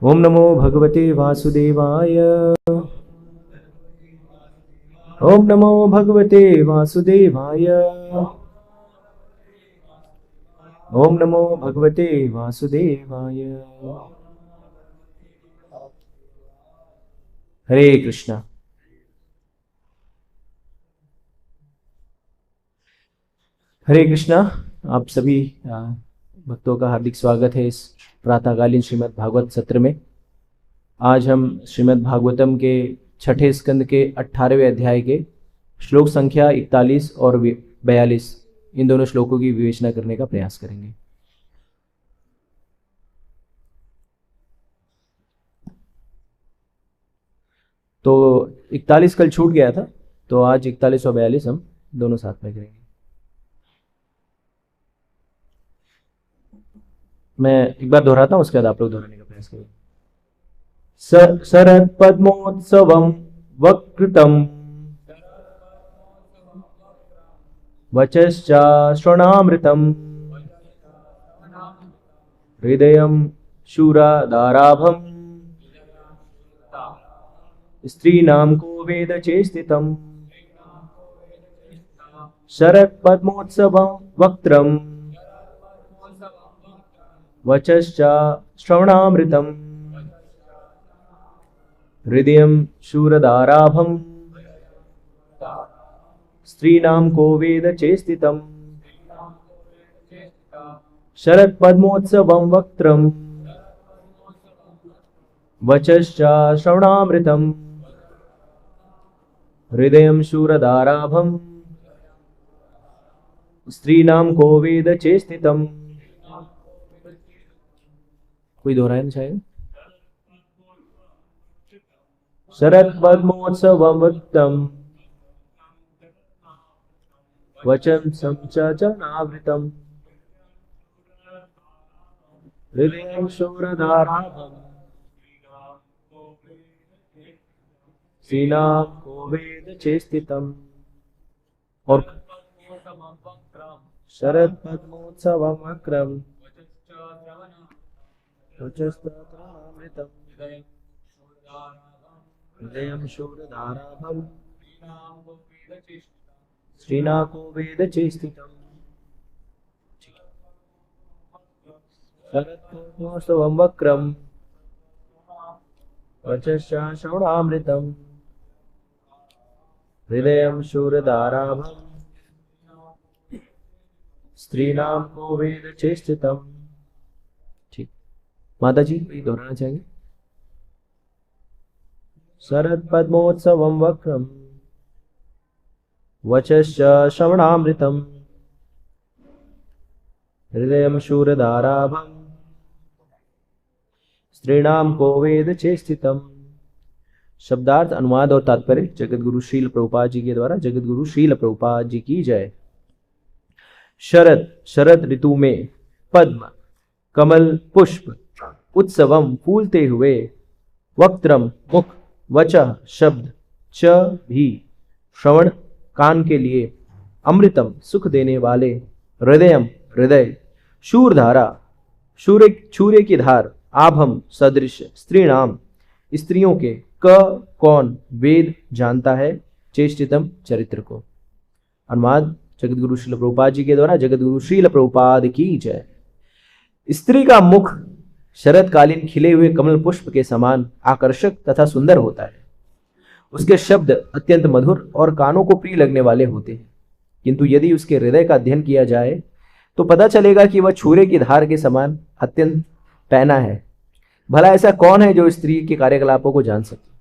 ओम नमो भगवते वासुदेवाय। ओम नमो भगवते वासुदेवाय। ओम नमो भगवते वासुदेवाय। हरे कृष्णा। हरे कृष्णा। आप सभी भक्तों का हार्दिक स्वागत है इस प्रातःकालीन श्रीमद् भागवत सत्र में। आज हम श्रीमद् भागवतम के छठे स्कंद के 18वें अध्याय के श्लोक संख्या 41 और 42 इन दोनों श्लोकों की विवेचना करने का प्रयास करेंगे। तो 41 कल छूट गया था, तो आज 41 और 42 हम दोनों साथ में करेंगे। मैं एक बार दोहराता हूं, उसके बाद आप लोग दोहराने का प्रयास करें। शरद पद्मोत्सवम वक्रतम वचश्चाश्रणामृतम हृदयं शूरादाराभम स्त्रीणां को वेद चेष्टितम्। शरद पद्मोत्सवम वक्त्रम वचश्चाश्रवणामृतम् हृदयं शूरदाराभम् स्त्रीणां को वेद चेष्टितम्। शरद पद्मोत्सवं वक्त्रं वचश्चाश्रवणामृतम् हृदयं शूरदाराभम् स्त्रीणां को वेद चेष्टितम्। कोई दोहराना चाहेगा? शरद पद्मोत्सवं वक्त्रं वचन संचनावृतम् हृदयं शूरदाराभम् स्त्रीणां को वेद चेष्टितम्। और शरद पद्मोत्सवं वक्त्रं हृदयं शूरदाराभम् स्त्रीणां को वेद चेष्टितम्। शरद पद्मोत्सवं वक्त्रं वचश्चाश्रवणामृतम् हृदयं शूरदाराभम् स्त्रीणां को वेद चेष्टितम्। ठीक, माता जी ये दोहराना चाहेंगे? शरद पद्मोत्सवं वक्त्रं वचश्चाश्रवणामृतम् हृदयं शूरदाराभम् स्त्रीणां को वेद चेष्टितम्। शब्दार्थ, अनुवाद और तात्पर्य जगतगुरु श्रील प्रभुपाद जी के द्वारा। जगतगुरु श्रील प्रभुपाद जी की जय। शरद, शरद ऋतु में, पद्म कमल पुष्प, उत्सवम फूलते हुए, वक्त्रम मुख, वचः शब्द, च भी श्रवण कान के लिए, अमृतम सुख देने वाले, हृदयम हृदय, शूरधारा छूरे की धार, आभम सदृश, स्त्रीणाम स्त्रियों के, क कौन वेद जानता है, चेष्टितम चरित्र को। अनुवाद जगतगुरु श्रील प्रभुपाद जी के द्वारा। जगतगुरु श्रील प्रभुपाद की जय। स्त्री का मुख शरतकालीन खिले हुए कमल पुष्प के समान आकर्षक तथा सुंदर होता है। उसके शब्द अत्यंत मधुर और कानों को प्रिय लगने वाले होते हैं, किंतु यदि उसके हृदय का अध्ययन किया जाए तो पता चलेगा कि वह छुरे की धार के समान अत्यंत पैना है। भला ऐसा कौन है जो स्त्री के कार्यकलापों को जान सके?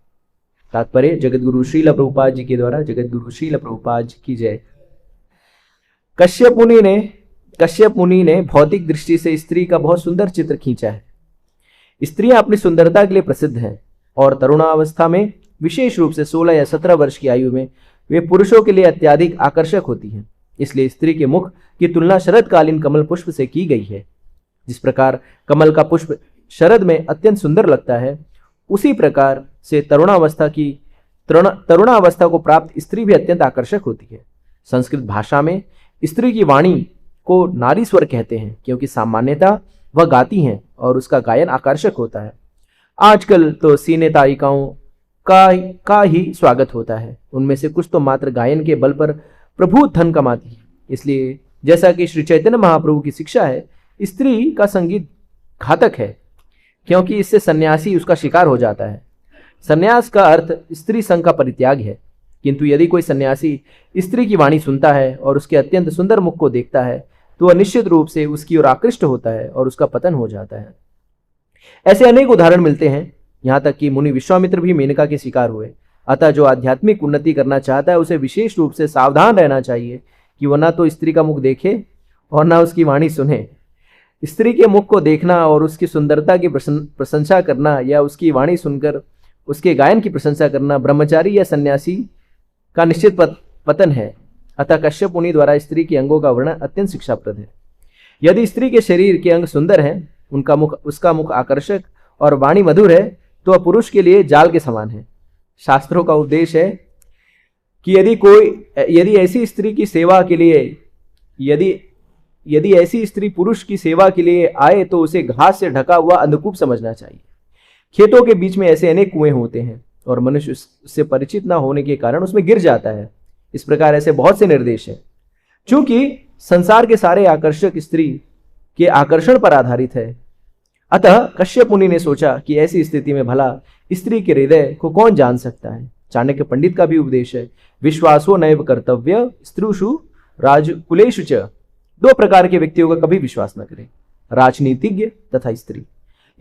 तात्पर्य जगतगुरु श्रील प्रभुपाद जी के द्वारा। जगतगुरु श्रील प्रभुपाद जी की जय। कश्यप मुनि ने भौतिक दृष्टि से स्त्री का बहुत सुंदर चित्र खींचा है। स्त्रियां अपनी सुंदरता के लिए प्रसिद्ध हैं और तरुणावस्था में, विशेष रूप से 16 या 17 वर्ष की आयु में, वे पुरुषों के लिए अत्यधिक आकर्षक होती हैं। इसलिए स्त्री के मुख की तुलना शरदकालीन कमल पुष्प से की गई है। जिस प्रकार कमल का पुष्प शरद में अत्यंत सुंदर लगता है, उसी प्रकार से तरुणावस्था को प्राप्त स्त्री भी अत्यंत आकर्षक होती है। संस्कृत भाषा में स्त्री की वाणी को नारी स्वर कहते हैं, क्योंकि सामान्यतः वह गाती हैं और उसका गायन आकर्षक होता है। आजकल तो सीने तारिकाओं का ही स्वागत होता है। उनमें से कुछ तो मात्र गायन के बल पर प्रभुत धन कमाती है। इसलिए जैसा कि श्री चैतन्य महाप्रभु की शिक्षा है, स्त्री का संगीत घातक है, क्योंकि इससे सन्यासी उसका शिकार हो जाता है। सन्यास का अर्थ स्त्री संग का परित्याग है, किंतु यदि कोई सन्यासी स्त्री की वाणी सुनता है और उसके अत्यंत सुंदर मुख को देखता है तो वह निश्चित रूप से उसकी ओर आकृष्ट होता है और उसका पतन हो जाता है। ऐसे अनेक उदाहरण मिलते हैं, यहाँ तक कि मुनि विश्वामित्र भी मेनका के शिकार हुए। अतः जो आध्यात्मिक उन्नति करना चाहता है उसे विशेष रूप से सावधान रहना चाहिए कि वह न तो स्त्री का मुख देखे और न उसकी वाणी सुने। स्त्री के मुख को देखना और उसकी सुंदरता की प्रशंसा करना या उसकी वाणी सुनकर उसके गायन की प्रशंसा करना ब्रह्मचारी या सन्यासी का निश्चित पतन है। अतः कश्यप मुनि द्वारा स्त्री के अंगों का वर्णन अत्यंत शिक्षाप्रद है। यदि स्त्री के शरीर के अंग सुंदर हैं, उसका मुख आकर्षक और वाणी मधुर है, तो वह पुरुष के लिए जाल के समान है। शास्त्रों का उपदेश है कि यदि ऐसी स्त्री की सेवा के लिए यदि ऐसी स्त्री पुरुष की सेवा के लिए आए तो उसे घास से ढका हुआ अंधकूप समझना चाहिए। खेतों के बीच में ऐसे अनेक कुएं होते हैं और मनुष्य उससे परिचित ना होने के कारण उसमें गिर जाता है। इस प्रकार ऐसे बहुत से निर्देश हैं। चूंकि संसार के सारे आकर्षक स्त्री के आकर्षण पर आधारित है, अतः कश्यप मुनि ने सोचा कि ऐसी स्थिति में भला स्त्री के हृदय को कौन जान सकता है। चाणक्य पंडित का भी उपदेश है, विश्वासो नैव कर्तव्य स्त्रीषु राजकुलेषु च। दो प्रकार के व्यक्तियों का कभी विश्वास न करें, राजनीतिज्ञ तथा स्त्री।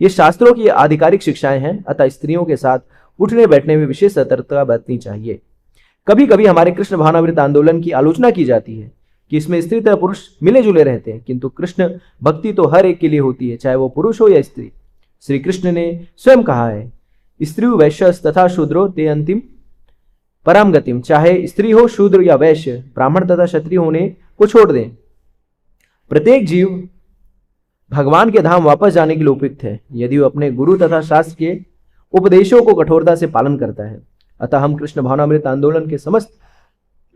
ये शास्त्रों की आधिकारिक शिक्षाएं हैं, अतः स्त्रियों के साथ उठने बैठने में विशेष सतर्कता बरतनी चाहिए। कभी कभी हमारे कृष्ण भावनामृत आंदोलन की आलोचना की जाती है कि इसमें स्त्री तथा पुरुष मिले जुले रहते हैं, किंतु कृष्ण भक्ति तो हर एक के लिए होती है, चाहे वो पुरुष हो या स्त्री। श्री कृष्ण ने स्वयं कहा है, स्त्री वैश्य तथा शूद्रो ते अंतिम परम गतिम। चाहे स्त्री हो, शूद्र या वैश्य, ब्राह्मण तथा क्षत्रिय होने को छोड़ दें। प्रत्येक जीव भगवान के धाम वापस जाने के लिए उपयुक्त है, यदि वो अपने गुरु तथा शास्त्र के उपदेशों को कठोरता से पालन करता है। अतः हम कृष्ण भावनामृत आंदोलन के समस्त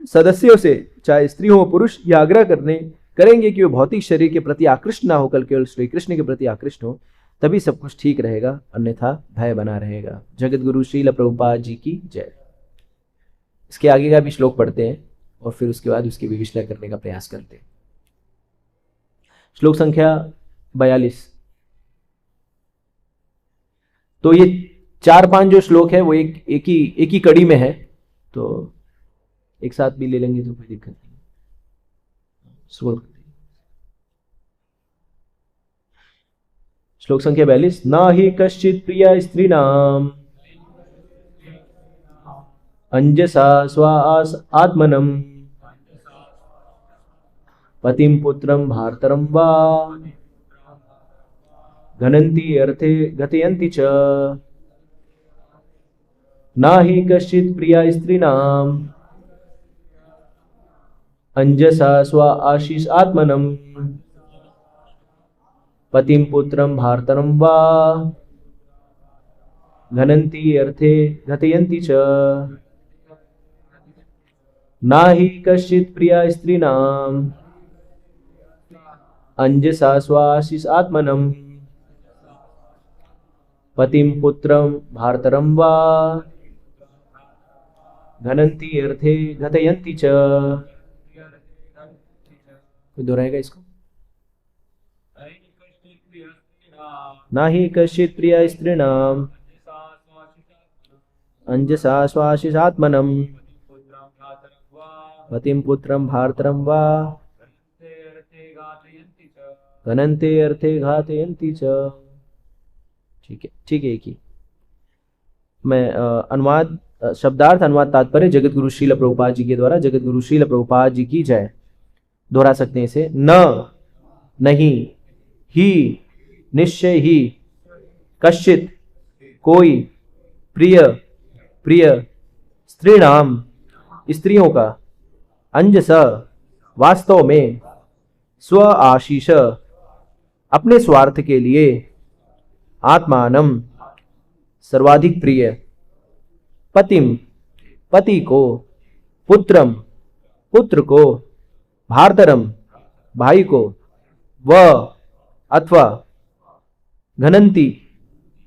सदस्यों से, चाहे स्त्री हो पुरुष, यह आग्रह करेंगे कि वे भौतिक शरीर के प्रति आकृष्ट ना होकर केवल श्री कृष्ण के प्रति आकृष्ट हो, तभी सब कुछ ठीक रहेगा, अन्यथा भय बना रहेगा। जगत गुरु श्रील प्रभुपाद जी की जय। इसके आगे का भी श्लोक पढ़ते हैं और फिर उसके बाद उसकी विवेचना करने का प्रयास करते हैं। श्लोक संख्या 42। तो ये 4-5 जो श्लोक है वो एक ही कड़ी में है, तो एक साथ भी ले लेंगे तो कोई दिक्कत नहीं। श्लोक संख्या 42। ना ही कश्चित प्रिया स्त्रीणाम अंजसा स्वास आत्मनम पतिम पुत्रम भारतरम वा घनन्ति अर्थे गतयन्ति च। ना ही कश्चित् प्रिया स्त्रीणाम अंजसा स्व आशीष आत्मनम पतिम पुत्रम भारतरम वा घनन्ति अर्थे गतयन्ति च। ना ही कश्चित् प्रिया स्त्रीणाम अंजसा स्व आशीष आत्मनम पतिम पुत्रम भारतरम वा घनन्ति अर्थे घतयन्ति च। कोई दोहराएगा इसको? ना ही कश्चित् प्रिया स्त्रीणाम अंजसा स्वाशिष आत्मनम पतिम पुत्रम भारतरम वा घनन्ते अर्थे घातयन्ति च। ठीक है एक ही। मैं अनुवाद, शब्दार्थ अनुवाद तात्पर्य जगत गुरु श्रील प्रभुपाद जी के द्वारा। जगत गुरु श्रील प्रभुपाद जी की जय। दोहरा सकते हैं इसे। न, नहीं, ही, निश्चय ही, कश्चित, कोई, प्रिय, स्त्रीणाम, स्त्रियों का, अंजस, वास्तव में, स्व आशीष, अपने स्वार्थ के लिए, आत्मानम, सर्वाधिक प्रिय, पतिम, पति को, पुत्रम, पुत्र को, भारतरम, भाई को, व अथवा, घनंती,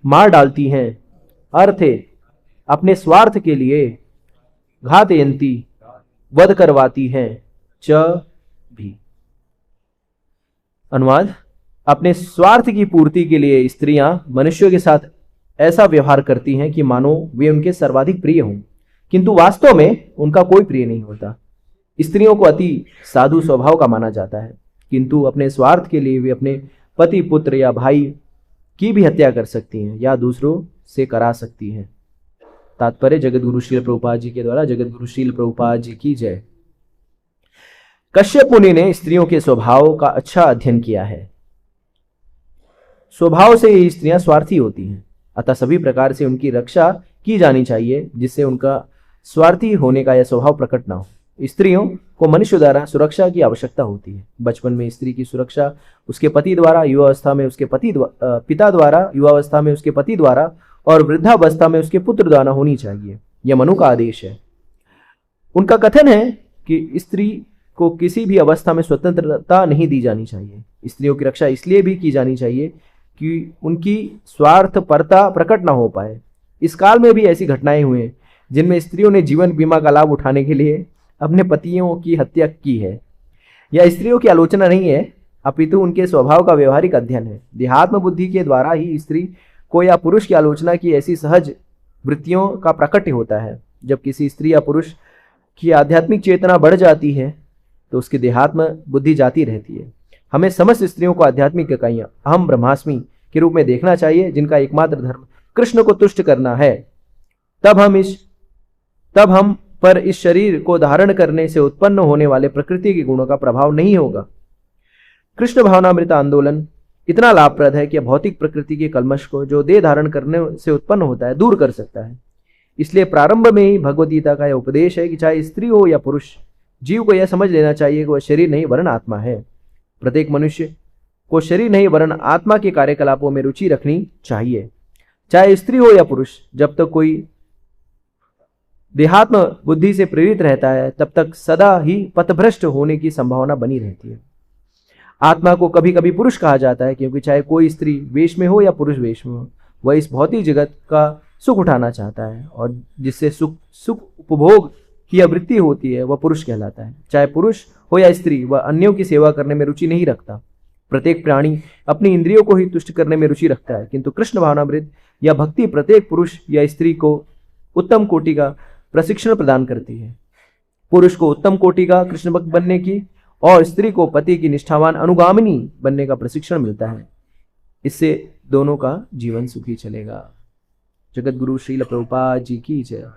मार डालती हैं, अर्थे अपने स्वार्थ के लिए घातयंती वध करवाती हैं च भी। अनुवाद, अपने स्वार्थ की पूर्ति के लिए स्त्रियां मनुष्यों के साथ ऐसा व्यवहार करती हैं कि मानो वे उनके सर्वाधिक प्रिय हों, किंतु वास्तव में उनका कोई प्रिय नहीं होता। स्त्रियों को अति साधु स्वभाव का माना जाता है, किंतु अपने स्वार्थ के लिए वे अपने पति, पुत्र या भाई की भी हत्या कर सकती हैं या दूसरों से करा सकती हैं। तात्पर्य जगत गुरु श्रील प्रभुपाद जी के द्वारा। जगत गुरु श्रील प्रभुपाद जी की जय। कश्यप मुनि ने स्त्रियों के स्वभाव का अच्छा अध्ययन किया है। स्वभाव से ही स्त्रियां स्वार्थी होती हैं, अतः सभी प्रकार से उनकी रक्षा की जानी चाहिए जिससे उनका स्वार्थी होने का यह स्वभाव प्रकट न हो। स्त्रियों को मनुष्य द्वारा सुरक्षा की आवश्यकता होती है। बचपन में स्त्री की सुरक्षा उसके पति द्वारा, युवावस्था में उसके पिता द्वारा, युवावस्था में उसके पति द्वारा और वृद्धावस्था में उसके पुत्र द्वारा होनी चाहिए। यह मनु का आदेश है। उनका कथन है कि स्त्री को किसी भी अवस्था में स्वतंत्रता नहीं दी जानी चाहिए। स्त्रियों की रक्षा इसलिए भी की जानी चाहिए कि उनकी स्वार्थपरता प्रकट ना हो पाए। इस काल में भी ऐसी घटनाएं हुई जिनमें स्त्रियों ने जीवन बीमा का लाभ उठाने के लिए अपने पतियों की हत्या की है। यह स्त्रियों की आलोचना नहीं है, अपितु उनके स्वभाव का व्यवहारिक अध्ययन है। देहात्म बुद्धि के द्वारा ही स्त्री को या पुरुष की आलोचना की ऐसी सहज वृत्तियों का प्रकट होता है। जब किसी स्त्री या पुरुष की आध्यात्मिक चेतना बढ़ जाती है तो उसकी देहात्म बुद्धि जाती रहती है। हमें समस्त स्त्रियों को आध्यात्मिक इकाइयां अहम ब्रह्मास्मि के रूप में देखना चाहिए, जिनका एकमात्र धर्म कृष्ण को तुष्ट करना है। तब हम पर इस शरीर को धारण करने से उत्पन्न होने वाले प्रकृति के गुणों का प्रभाव नहीं होगा। कृष्ण भावनामृत आंदोलन इतना लाभप्रद है कि भौतिक प्रकृति के कलमश को जो देह धारण करने से उत्पन्न होता है दूर कर सकता है। इसलिए प्रारंभ में ही भगवद गीता का यह उपदेश है कि चाहे स्त्री हो या पुरुष, जीव को यह समझ लेना चाहिए कि वह शरीर नहीं वरन आत्मा है। प्रत्येक मनुष्य को शरीर नहीं वरन आत्मा के कार्यकलापों में रुचि रखनी चाहिए, चाहे स्त्री हो या पुरुष। जब तक कोई देहात्म बुद्धि से प्रेरित रहता है तब तक सदा ही पथभ्रष्ट होने की संभावना बनी रहती है। आत्मा को कभी कभी पुरुष कहा जाता है क्योंकि चाहे कोई स्त्री वेश में हो या पुरुष वेश में हो, वह इस भौतिक जगत का सुख उठाना चाहता है और जिससे सुख उपभोग की वृत्ति होती है वह पुरुष कहलाता है। चाहे पुरुष हो या स्त्री, वह अन्यों की सेवा करने में रुचि नहीं रखता। प्रत्येक प्राणी अपनी इंद्रियों को ही तुष्ट करने में रुचि रखता है, किंतु कृष्ण भावनामृत या भक्ति प्रत्येक पुरुष या स्त्री को उत्तम कोटि का प्रशिक्षण प्रदान करती है। पुरुष को उत्तम कोटि का कृष्ण भक्त बनने की और स्त्री को पति की निष्ठावान अनुगामिनी बनने का प्रशिक्षण मिलता है। इससे दोनों का जीवन सुखी चलेगा। जगत गुरु श्रील प्रभुपाद जी की जय।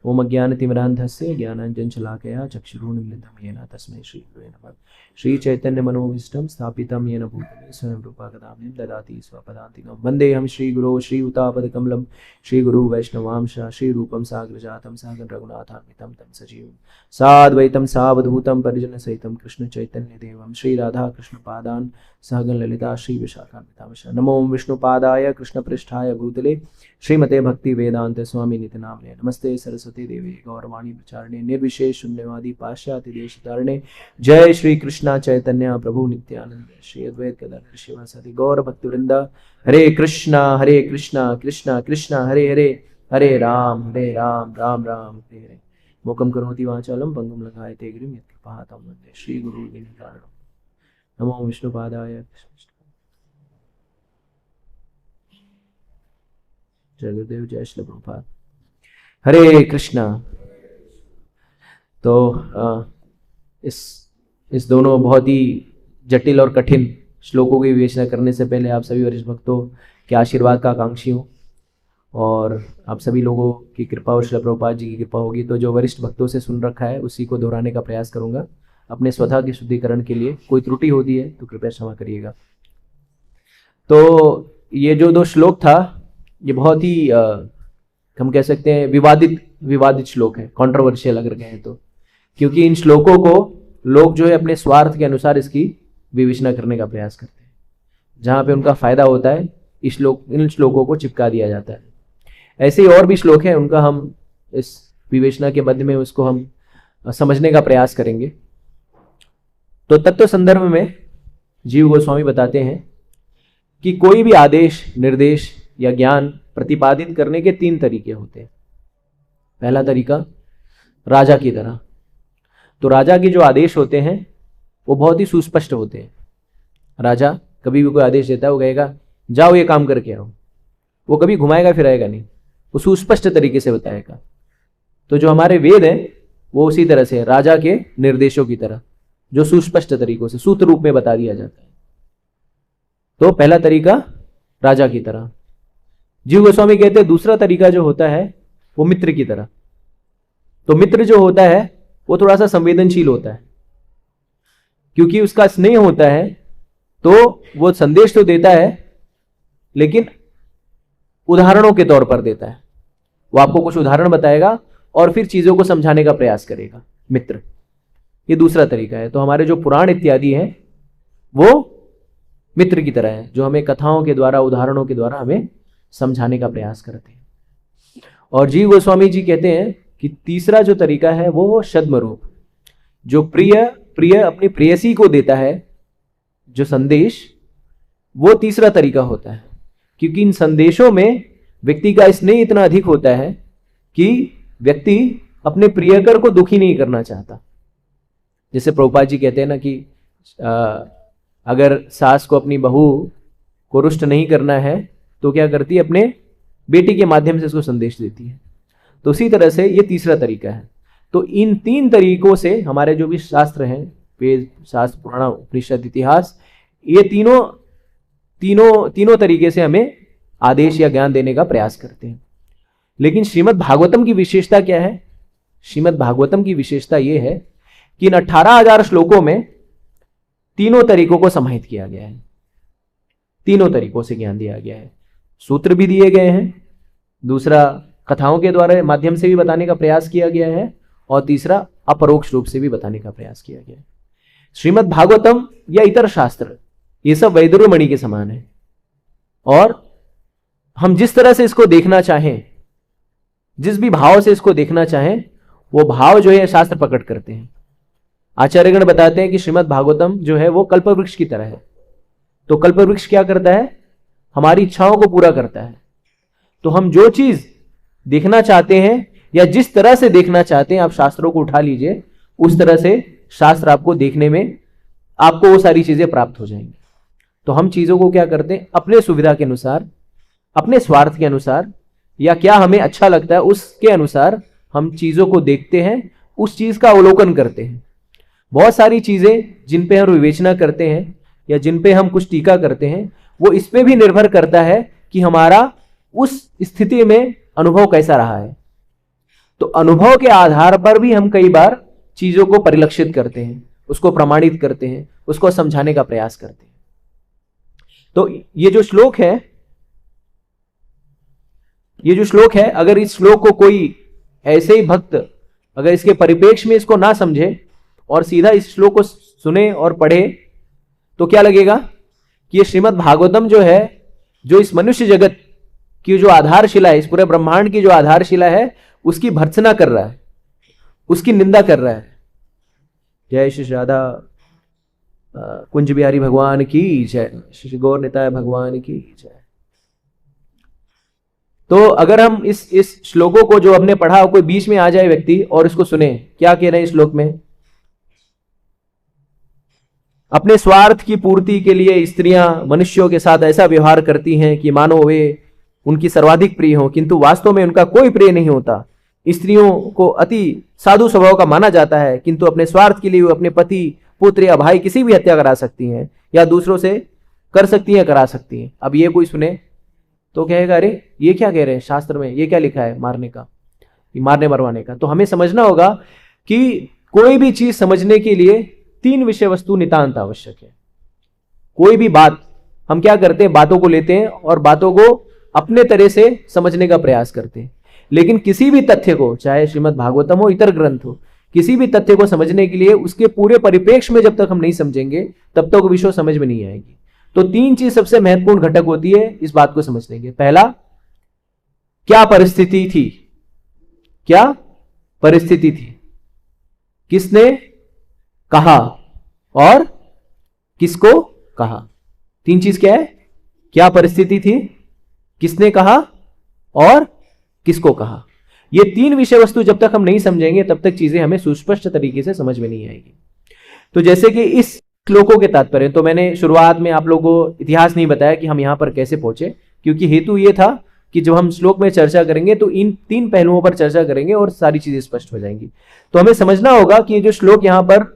ओम अज्ञानतिमिरान्धस्य ज्ञानाञ्जनशलाकया चक्षुरुन्मिलितं येन तस्मै श्रीगुरवे नमः। श्री चैतन्य मनोभीष्टं स्थापितं येन भूतले स्वयं रूपा कदामि ददाति स्वपदान्तिकं। वन्देऽहं श्रीगुरो श्रीयुतापदकमलं श्रीगुरु वैष्णवांश श्रीरूपं साग्रजातं सागं रघुनाथान्वितं तं सजीवं साद्वैतं सावधूतं परिजनसहितं कृष्ण चैतन्य देवं श्री राधा कृष्ण पादान् सहगण ललिता श्री विशाखान्वितांश। नमो विष्णुपादाय कृष्णपृष्ठाय भूतले श्रीमते भक्ति वेदांत स्वामी नित्यनामने। नमस्ते सरस्वती देवी गौरवाणी प्रचारणे निर्विशेष शून्यवादी पाश्चात्य देश धारणे। जय श्री कृष्णा चैतन्य प्रभु नित्यानंद श्री अद्वैत गदाधर शिवासादि गौर भक्त वृंदा। हरे कृष्णा कृष्णा कृष्णा हरे हरे, हरे राम राम राम हरे हरे। मोकम करोति वाचालम पंगुम लगायते गिरिम यत्कृपातम वन्दे श्री गुरु दिनकारणम। नमो विष्णुपादाय। जय गुरुदेव, जय श्री प्रभुपाद। हरे कृष्णा। तो इस दोनों बहुत ही जटिल और कठिन श्लोकों की विवेचना करने से पहले आप सभी वरिष्ठ भक्तों के आशीर्वाद का आकांक्षी हूँ और आप सभी लोगों की कृपा और श्री प्रभुपाद जी की कृपा होगी तो जो वरिष्ठ भक्तों से सुन रखा है उसी को दोहराने का प्रयास करूँगा अपने स्वतः के शुद्धिकरण के लिए। कोई त्रुटि होती है तो कृपया क्षमा करिएगा। तो ये जो दो श्लोक था ये बहुत ही हम कह सकते हैं विवादित श्लोक है, कॉन्ट्रोवर्शियल अगर कहें तो, क्योंकि इन श्लोकों को लोग जो है अपने स्वार्थ के अनुसार इसकी विवेचना करने का प्रयास करते हैं। जहाँ पे उनका फायदा होता है इन श्लोकों को चिपका दिया जाता है। ऐसे ही और भी श्लोक हैं, उनका हम इस विवेचना के मध्य में उसको हम समझने का प्रयास करेंगे। तो तत्व संदर्भ में जीव गोस्वामी बताते हैं कि कोई भी आदेश निर्देश या ज्ञान प्रतिपादित करने के 3 तरीके होते हैं। पहला तरीका राजा की तरह। तो राजा के जो आदेश होते हैं वो बहुत ही सुस्पष्ट होते हैं। राजा कभी भी कोई आदेश देता है, वो कहेगा जाओ ये काम करके आओ, वो कभी घुमाएगा फिराएगा नहीं, वो सुस्पष्ट तरीके से बताएगा। तो जो हमारे वेद हैं वो उसी तरह से राजा के निर्देशों की तरह, जो सुस्पष्ट तरीकों से सूत्र रूप में बता दिया जाता है। तो पहला तरीका राजा की तरह। जीव गोस्वामी कहते हैं दूसरा तरीका जो होता है वो मित्र की तरह। तो मित्र जो होता है वो थोड़ा सा संवेदनशील होता है, क्योंकि उसका स्नेह होता है, तो वो संदेश तो देता है लेकिन उदाहरणों के तौर पर देता है। वो आपको कुछ उदाहरण बताएगा और फिर चीजों को समझाने का प्रयास करेगा। मित्र, ये दूसरा तरीका है। तो हमारे जो पुराण इत्यादि हैं वो मित्र की तरह है, जो हमें कथाओं के द्वारा, उदाहरणों के द्वारा हमें समझाने का प्रयास करते हैं। और जीव गोस्वामी जी कहते हैं कि तीसरा जो तरीका है वो छद्म रूप, जो प्रिय अपनी प्रेयसी को देता है जो संदेश, वो तीसरा तरीका होता है। क्योंकि इन संदेशों में व्यक्ति का स्नेह इतना अधिक होता है कि व्यक्ति अपने प्रियकर को दुखी नहीं करना चाहता। जैसे प्रभुपाद जी कहते हैं ना कि अगर सास को अपनी बहू को रुष्ट नहीं करना है तो क्या करती है, अपने बेटी के माध्यम से उसको संदेश देती है। तो उसी तरह से ये तीसरा तरीका है। तो इन 3 तरीकों से हमारे जो भी शास्त्र हैं, वेद, शास्त्र, पुराण, उपनिषद, इतिहास, ये तीनों तरीके से हमें आदेश या ज्ञान देने का प्रयास करते हैं। लेकिन श्रीमद् भागवतम की विशेषता क्या है? श्रीमद् भागवतम की विशेषता यह है कि इन 18,000 श्लोकों में तीनों तरीकों को समाहित किया गया है। तीनों तरीकों से ज्ञान दिया गया है। सूत्र भी दिए गए हैं, दूसरा कथाओं के द्वारा माध्यम से भी बताने का प्रयास किया गया है, और तीसरा अपरोक्ष रूप से भी बताने का प्रयास किया गया है। श्रीमद् भागवतम या इतर शास्त्र ये सब वैदुर्यमणि के समान है, और हम जिस तरह से इसको देखना चाहें, जिस भी भाव से इसको देखना चाहें, वो भाव जो है शास्त्र प्रकट करते हैं। आचार्यगण बताते हैं कि श्रीमद् भागवतम जो है वो कल्पवृक्ष की तरह है। तो कल्पवृक्ष क्या करता है? हमारी इच्छाओं को पूरा करता है। तो हम जो चीज देखना चाहते हैं या जिस तरह से देखना चाहते हैं, आप शास्त्रों को उठा लीजिए, उस तरह से शास्त्र आपको देखने में, आपको वो सारी चीजें प्राप्त हो जाएंगी। तो हम चीजों को क्या करते हैं, अपने सुविधा के अनुसार, अपने स्वार्थ के अनुसार, या क्या हमें अच्छा लगता है उसके अनुसार हम चीजों को देखते हैं, उस चीज का अवलोकन करते हैं। बहुत सारी चीजें जिन पे हम विवेचना करते हैं या जिन पे हम कुछ टीका करते हैं, वो इस पे भी निर्भर करता है कि हमारा उस स्थिति में अनुभव कैसा रहा है। तो अनुभव के आधार पर भी हम कई बार चीजों को परिलक्षित करते हैं, उसको प्रमाणित करते हैं, उसको समझाने का प्रयास करते हैं। तो ये जो श्लोक है, अगर इस श्लोक को कोई ऐसे ही भक्त अगर इसके परिप्रेक्ष्य में इसको ना समझे और सीधा इस श्लोक को सुने और पढ़े, तो क्या लगेगा कि ये श्रीमद् भागवतम जो है, जो इस मनुष्य जगत की जो आधारशिला है, इस पूरे ब्रह्मांड की जो आधारशिला है, उसकी भर्त्सना कर रहा है, उसकी निंदा कर रहा है। जय श्री राधा कुंज बिहारी भगवान की जय, श्री गौर निताय भगवान की जय। तो अगर हम इस श्लोकों को जो हमने पढ़ा, कोई बीच में आ जाए व्यक्ति और इसको सुने, क्या कह रहे हैं इस श्लोक में? अपने स्वार्थ की पूर्ति के लिए स्त्रियां मनुष्यों के साथ ऐसा व्यवहार करती हैं कि मानो वे उनकी सर्वाधिक प्रिय हो, किंतु वास्तव में उनका कोई प्रिय नहीं होता। स्त्रियों को अति साधु स्वभाव का माना जाता है, किंतु अपने स्वार्थ के लिए वो अपने पति, पुत्र या भाई किसी भी हत्या करा सकती हैं, या दूसरों से कर सकती हैं, करा सकती हैं। अब ये कोई सुने तो कहेगा, अरे ये क्या कह रहे हैं शास्त्र में, ये क्या लिखा है मारने का, मारने मरवाने का। तो हमें समझना होगा कि कोई भी चीज समझने के लिए 3 विषय वस्तु नितांत आवश्यक है। कोई भी बात हम क्या करते हैं, बातों को लेते हैं और बातों को अपने तरह से समझने का प्रयास करते हैं। लेकिन किसी भी तथ्य को, चाहे श्रीमद् भागवतम हो, इतर ग्रंथ हो, किसी भी तथ्य को समझने के लिए उसके पूरे परिप्रेक्ष्य में जब तक हम नहीं समझेंगे, तब तक विषय समझ में नहीं आएगी। तो 3 चीज सबसे महत्वपूर्ण घटक होती है इस बात को समझने के। पहला, क्या परिस्थिति थी, क्या परिस्थिति थी, किसने कहा और किसको कहा। 3 चीज क्या है? क्या परिस्थिति थी, किसने कहा और किसको कहा। ये तीन विषय वस्तु जब तक हम नहीं समझेंगे तब तक चीजें हमें सुस्पष्ट तरीके से समझ में नहीं आएगी। तो जैसे कि इस श्लोकों के तात्पर्य, तो मैंने शुरुआत में आप लोगों को इतिहास नहीं बताया कि हम यहां पर कैसे पहुंचे, क्योंकि हेतु ये था कि जब हम श्लोक में चर्चा करेंगे तो इन तीन पहलुओं पर चर्चा करेंगे और सारी चीजें स्पष्ट हो जाएंगी। तो हमें समझना होगा कि ये जो श्लोक यहां पर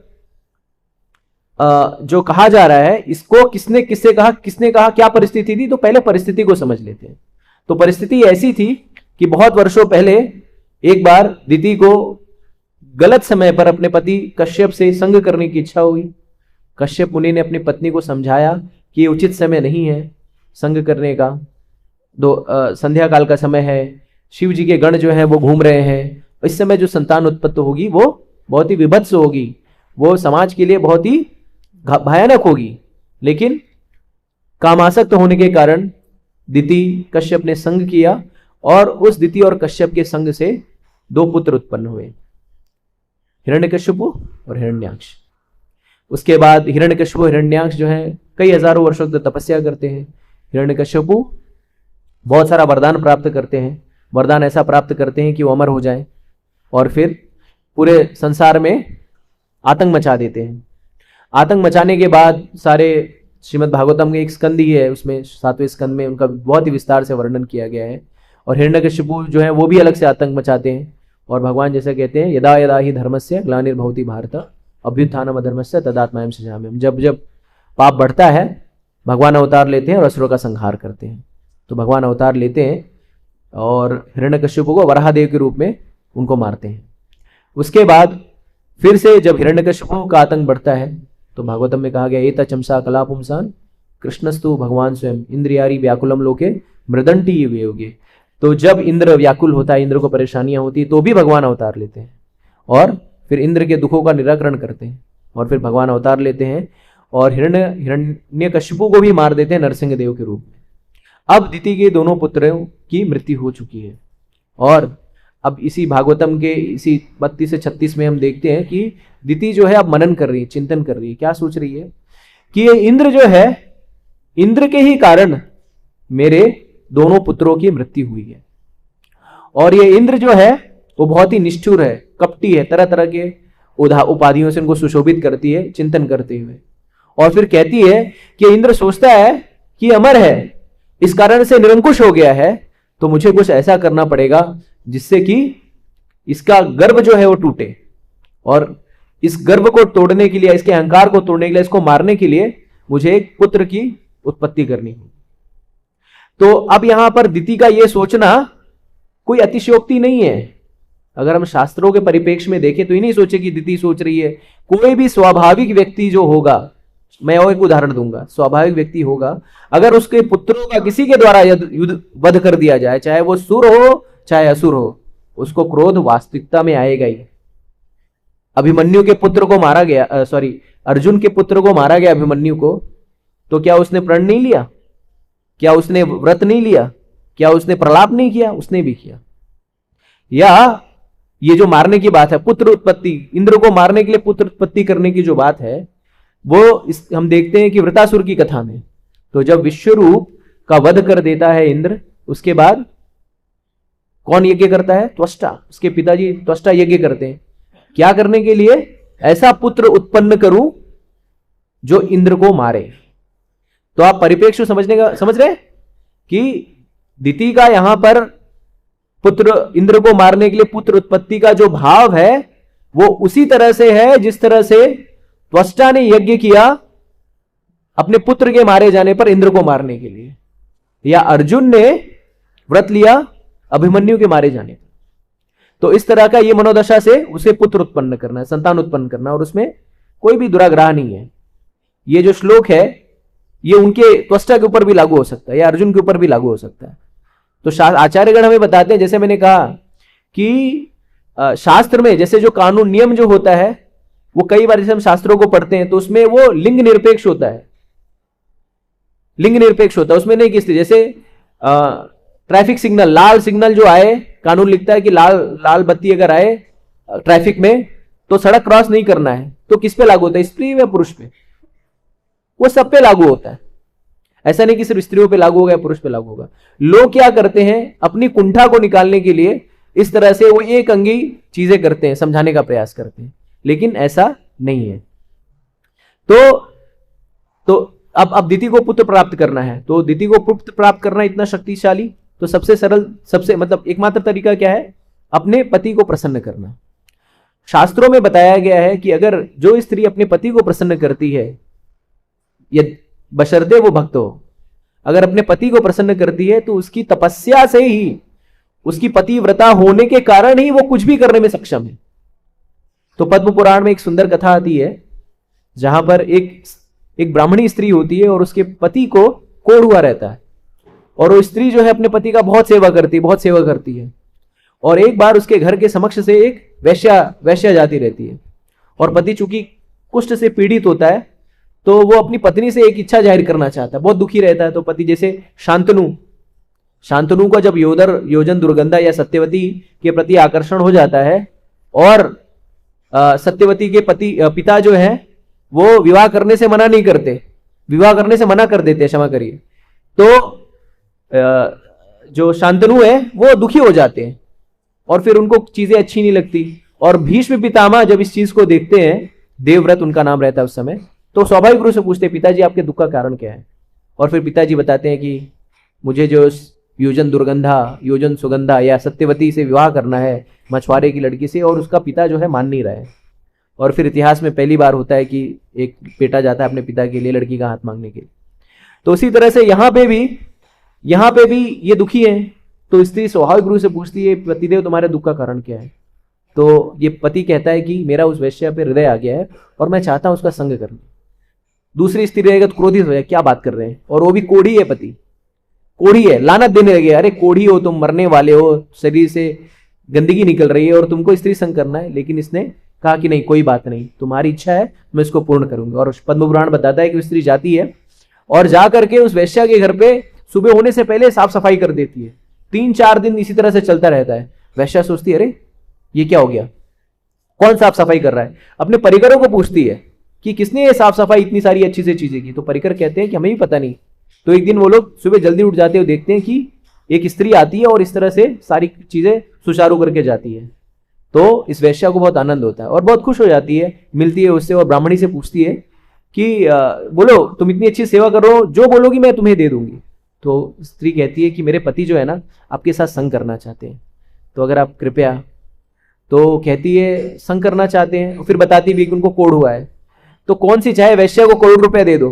जो कहा जा रहा है, इसको किसने किससे कहा, किसने कहा, क्या परिस्थिति थी। तो पहले परिस्थिति को समझ लेते हैं। तो परिस्थिति ऐसी थी कि बहुत वर्षों पहले एक बार दिति को गलत समय पर अपने पति कश्यप से संग करने की इच्छा हुई। कश्यप मुनि ने अपनी पत्नी को समझाया कि ये उचित समय नहीं है संग करने का, संध्या काल का समय है, शिव जी के गण जो है वो घूम रहे हैं, इस समय जो संतान उत्पत्ति होगी वो बहुत ही विभत्स होगी, वो समाज के लिए बहुत ही भयानक होगी। लेकिन कामासक्त होने के कारण दिति कश्यप ने संग किया और उस दिति और कश्यप के संग से दो पुत्र उत्पन्न हुए, हिरण्यकश्यपु और हिरण्याक्ष। उसके बाद हिरण्यकश्यपु हिरण्याक्ष जो है कई हजारों वर्षों तक तपस्या करते हैं। हिरण्यकश्यपु बहुत सारा वरदान प्राप्त करते हैं, वरदान ऐसा प्राप्त करते हैं कि वो अमर हो जाए और फिर पूरे संसार में आतंक मचा देते हैं। आतंक मचाने के बाद सारे श्रीमद् भागवतम के एक स्कंद ही है, उसमें 7वें स्कंद में उनका बहुत ही विस्तार से वर्णन किया गया है। और हिरण्यकश्यपु जो है वो भी अलग से आतंक मचाते हैं और भगवान जैसा कहते हैं, यदा यदा ही धर्मस्य ग्लानिर्भवति भारत अभ्युत्थानम अधर्मस्य तदात्मायं सृजाम्यहम्। जब जब पाप बढ़ता है भगवान अवतार लेते हैं और असुरों का संहार करते हैं। तो भगवान अवतार लेते हैं और हिरण्यकश्यपु को वराहदेव के रूप में उनको मारते हैं। उसके बाद फिर से जब हिरण्यकश्यपु का आतंक बढ़ता है तो भागवतम में कहा गया, एता चमसा कला पुंसान कृष्णस्तु भगवान स्वयं इंद्रियारी व्याकुलम लोके मृदंटी वियोगे। तो जब इंद्र व्याकुल होता है, इंद्र को परेशानियां होती तो भी भगवान अवतार लेते हैं और फिर इंद्र के दुखों का निराकरण करते हैं और फिर भगवान अवतार लेते हैं और हिरण्यकश्यपु को भी मार देते हैं नरसिंह देव के रूप में। अब दिति के दोनों पुत्रों की मृत्यु हो चुकी है और अब इसी भागवतम के इसी 32 से 36 में हम देखते हैं कि दिति जो है अब मनन कर रही है, चिंतन कर रही है। क्या सोच रही है कि ये इंद्र जो है, इंद्र के ही कारण मेरे दोनों पुत्रों की मृत्यु हुई है और ये इंद्र जो है वो बहुत ही निष्ठुर है, कपटी है, तरह तरह के उपाधियों से उनको सुशोभित करती है चिंतन करते हुए। और फिर कहती है कि इंद्र सोचता है कि अमर है, इस कारण से निरंकुश हो गया है, तो मुझे कुछ ऐसा करना पड़ेगा जिससे कि इसका गर्व जो है वो टूटे और इस गर्व को तोड़ने के लिए, इसके अहंकार को तोड़ने के लिए, इसको मारने के लिए मुझे एक पुत्र की उत्पत्ति करनी होगी। तो अब यहां पर दिति का यह सोचना कोई अतिशयोक्ति नहीं है। अगर हम शास्त्रों के परिप्रेक्ष्य में देखें तो ये नहीं सोचे कि दिति सोच रही है। कोई भी स्वाभाविक व्यक्ति जो होगा, मैं और एक उदाहरण दूंगा, स्वाभाविक व्यक्ति होगा, अगर उसके पुत्रों का किसी के द्वारा युद्ध वध कर दिया जाए, चाहे वो सुर हो चाहे असुर हो, उसको क्रोध वास्तविकता में आएगा ही। अभिमन्यु के पुत्र को मारा गया, अर्जुन के पुत्र को मारा गया अभिमन्यु को, तो क्या उसने प्रण नहीं लिया? क्या उसने व्रत नहीं लिया? क्या उसने प्रलाप नहीं किया? उसने भी किया। या ये जो मारने की बात है, पुत्र उत्पत्ति, इंद्र को मारने के लिए पुत्र उत्पत्ति करने की जो बात है, वो हम देखते हैं कि वृतासुर की कथा में, तो जब विश्वरूप का वध कर देता है इंद्र, उसके बाद कौन यज्ञ करता है? त्वष्टा, उसके पिताजी त्वष्टा यज्ञ करते हैं। क्या करने के लिए? ऐसा पुत्र उत्पन्न करूं जो इंद्र को मारे। तो आप परिप्रेक्ष्य समझ रहे कि दिति का यहां पर पुत्र, इंद्र को मारने के लिए पुत्र उत्पत्ति का जो भाव है वो उसी तरह से है जिस तरह से त्वष्टा ने यज्ञ किया अपने पुत्र के मारे जाने पर इंद्र को मारने के लिए, या अर्जुन ने व्रत लिया अभिमन्यु के मारे जाने पर। तो इस तरह का ये मनोदशा से उसे पुत्र उत्पन्न करना है, संतान उत्पन्न करना, और उसमें कोई भी दुराग्रह नहीं है। ये जो श्लोक है ये उनके त्वष्टा के ऊपर भी लागू हो सकता है या अर्जुन के ऊपर भी लागू हो सकता है। तो आचार्यगण हमें बताते हैं, जैसे मैंने कहा कि शास्त्र में जैसे जो कानून नियम जो होता है वो कई बार जैसे हम शास्त्रों को पढ़ते हैं तो उसमें वो लिंग निरपेक्ष होता है, लिंग निरपेक्ष होता है। उसमें नहीं किसी, जैसे ट्रैफिक सिग्नल, लाल सिग्नल जो आए, कानून लिखता है कि लाल बत्ती अगर आए ट्रैफिक में तो सड़क क्रॉस नहीं करना है, तो किस पे लागू होता है? स्त्री व पुरुष पे, वो सब पे लागू होता है। ऐसा नहीं कि सिर्फ स्त्रियों पे लागू होगा या पुरुष पे लागू होगा। लोग क्या करते हैं, अपनी कुंठा को निकालने के लिए इस तरह से वो एक अंगी चीजें करते हैं, समझाने का प्रयास करते हैं, लेकिन ऐसा नहीं है। तो अब दिति को पुत्र प्राप्त करना है, तो दिति को पुत्र प्राप्त करना इतना शक्तिशाली, तो सबसे सरल, सबसे मतलब एकमात्र तरीका क्या है, अपने पति को प्रसन्न करना। शास्त्रों में बताया गया है कि अगर जो स्त्री अपने पति को प्रसन्न करती है, बशर्ते वो भक्त हो, अगर अपने पति को प्रसन्न करती है तो उसकी तपस्या से ही, उसकी पतिव्रता होने के कारण ही वो कुछ भी करने में सक्षम है। तो पद्म पुराण में एक सुंदर कथा आती है जहां पर एक ब्राह्मणी स्त्री होती है और उसके पति को कोढ़ हुआ रहता है, और वो स्त्री जो है अपने पति का बहुत सेवा करती है। और एक बार उसके घर के समक्ष से एक वैश्या जाती रहती है, और पति चूंकि कुष्ठ से पीड़ित होता है तो वो अपनी पत्नी से एक इच्छा जाहिर करना चाहता है, बहुत दुखी रहता है। तो पति जैसे शांतनु का जब योजन दुर्गंधा या सत्यवती के प्रति आकर्षण हो जाता है, और सत्यवती के पिता जो है वो विवाह करने से मना कर देते, क्षमा करिए। तो जो शांतनु है वो दुखी हो जाते हैं, और फिर उनको चीजें अच्छी नहीं लगती। और भीष्म पितामह जब इस चीज को देखते हैं, देवव्रत उनका नाम रहता है उस समय, तो स्वाभाविक रूप से पूछते हैं, पिताजी आपके दुख का कारण क्या है? और फिर पिताजी बताते हैं कि मुझे जो योजन सुगंधा या सत्यवती से विवाह करना है, मछुआरे की लड़की से, और उसका पिता जो है मान नहीं रहा है। और फिर इतिहास में पहली बार होता है कि एक बेटा जाता है अपने पिता के लिए लड़की का हाथ मांगने के लिए। तो उसी तरह से यहाँ पे भी ये दुखी है, तो स्त्री स्वाभाविक रूप से पूछती है, पतिदेव तुम्हारे दुख का कारण क्या है? तो ये पति कहता है कि मेरा उस वैश्या पे हृदय आ गया है और मैं चाहता हूं उसका संग करना। दूसरी स्त्री रहेगा तो क्रोधित हो जाए, क्या बात कर रहे हैं, और वो भी कोढ़ी है, पति कोढ़ी है, लानत देने लगे, अरे कोढ़ी हो तुम, मरने वाले हो, शरीर से गंदगी निकल रही है और तुमको स्त्री संग करना है। लेकिन इसने कहा कि नहीं, कोई बात नहीं, तुम्हारी इच्छा है, मैं इसको पूर्ण करूंगा। और पद्म पुराण बताता है कि स्त्री जाती है और जा करके उस वैश्या के घर पे सुबह होने से पहले साफ सफाई कर देती है। 3-4 दिन इसी तरह से चलता रहता है। वैश्या सोचती है, अरे ये क्या हो गया, कौन साफ सफाई कर रहा है? अपने परिकरों को पूछती है कि किसने ये साफ सफाई इतनी सारी अच्छी से चीजें की। तो परिकर कहते हैं कि हमें भी पता नहीं। तो एक दिन वो लोग सुबह जल्दी उठ जाते हैं, देखते हैं कि एक स्त्री आती है और इस तरह से सारी चीजें सुचारू करके जाती है। तो इस वैश्या को बहुत आनंद होता है और बहुत खुश हो जाती है, मिलती है उससे और ब्राह्मणी से पूछती है कि बोलो तुम इतनी अच्छी सेवा करो, जो बोलोगी मैं तुम्हें दे दूंगी। तो स्त्री कहती है कि मेरे पति जो है ना आपके साथ संग करना चाहते हैं, तो अगर आप कृपया। तो कहती है संग करना चाहते हैं, फिर बताती भी कि उनको कोढ़ हुआ है। तो कौन सी चाहे वैश्या को करोड़ रुपया दे दो,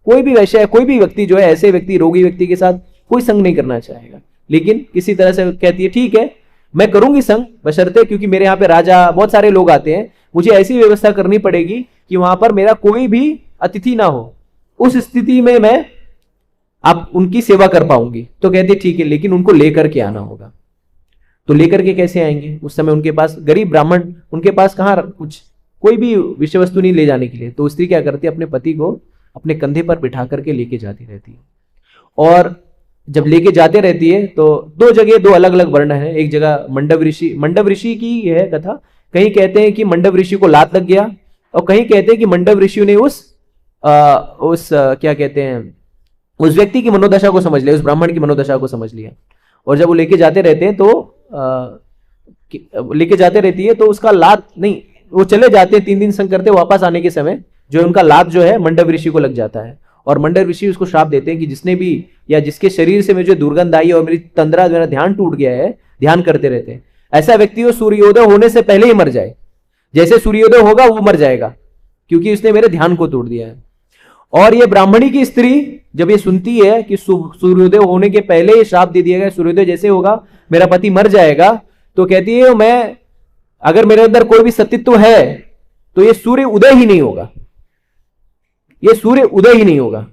कोई भी वैश्या, कोई भी व्यक्ति जो है, ऐसे व्यक्ति, रोगी व्यक्ति के साथ कोई संग नहीं करना चाहेगा। लेकिन किसी तरह से कहती है ठीक है मैं करूंगी संग, बशर्ते क्योंकि मेरे यहाँ पे राजा बहुत सारे लोग आते हैं, मुझे ऐसी व्यवस्था करनी पड़ेगी कि वहां पर मेरा कोई भी अतिथि ना हो, उस स्थिति में मैं आप उनकी सेवा कर पाऊंगी। तो कहते ठीक है, लेकिन उनको लेकर के आना होगा। तो लेकर के कैसे आएंगे? उस समय उनके पास गरीब ब्राह्मण, उनके पास कहाँ कुछ कोई भी विषय वस्तु नहीं ले जाने के लिए। तो स्त्री क्या करती है, अपने पति को अपने कंधे पर बिठा करके लेके जाती रहती है। और जब लेके जाते रहती है तो दो जगह दो अलग अलग वर्णन है। एक जगह मंडव ऋषि की यह कथा, कहीं कहते हैं कि मंडव ऋषि को लात लग गया, और कहीं कहते हैं कि मंडव ऋषि ने क्या कहते हैं, उस व्यक्ति की मनोदशा को समझ लिया, उस ब्राह्मण की मनोदशा को समझ लिया। और जब वो लेके जाते रहते हैं तो लेके जाते रहती है तो उसका लात नहीं, वो चले जाते हैं 3 दिन संग करते, वापस आने के समय जो उनका लात जो है मंडव ऋषि को लग जाता है। और मंडव ऋषि उसको श्राप देते हैं कि जिसने भी या जिसके शरीर से मुझे दुर्गंध आई और मेरी तंद्रा, मेरा ध्यान टूट गया है, ध्यान करते रहते हैं, ऐसा व्यक्ति वो सूर्योदय होने से पहले ही मर जाए। जैसे सूर्योदय होगा वो मर जाएगा, क्योंकि उसने मेरे ध्यान को तोड़ दिया है। और ये ब्राह्मणी की स्त्री जब ये सुनती है कि सूर्योदय होने के पहले ही श्राप दे दिया गया, सूर्योदय जैसे होगा मेरा पति मर जाएगा, तो कहती है मैं, अगर मेरे अंदर कोई भी सतीत्व है तो ये सूर्य उदय ही नहीं होगा, ये सूर्य उदय ही नहीं होगा।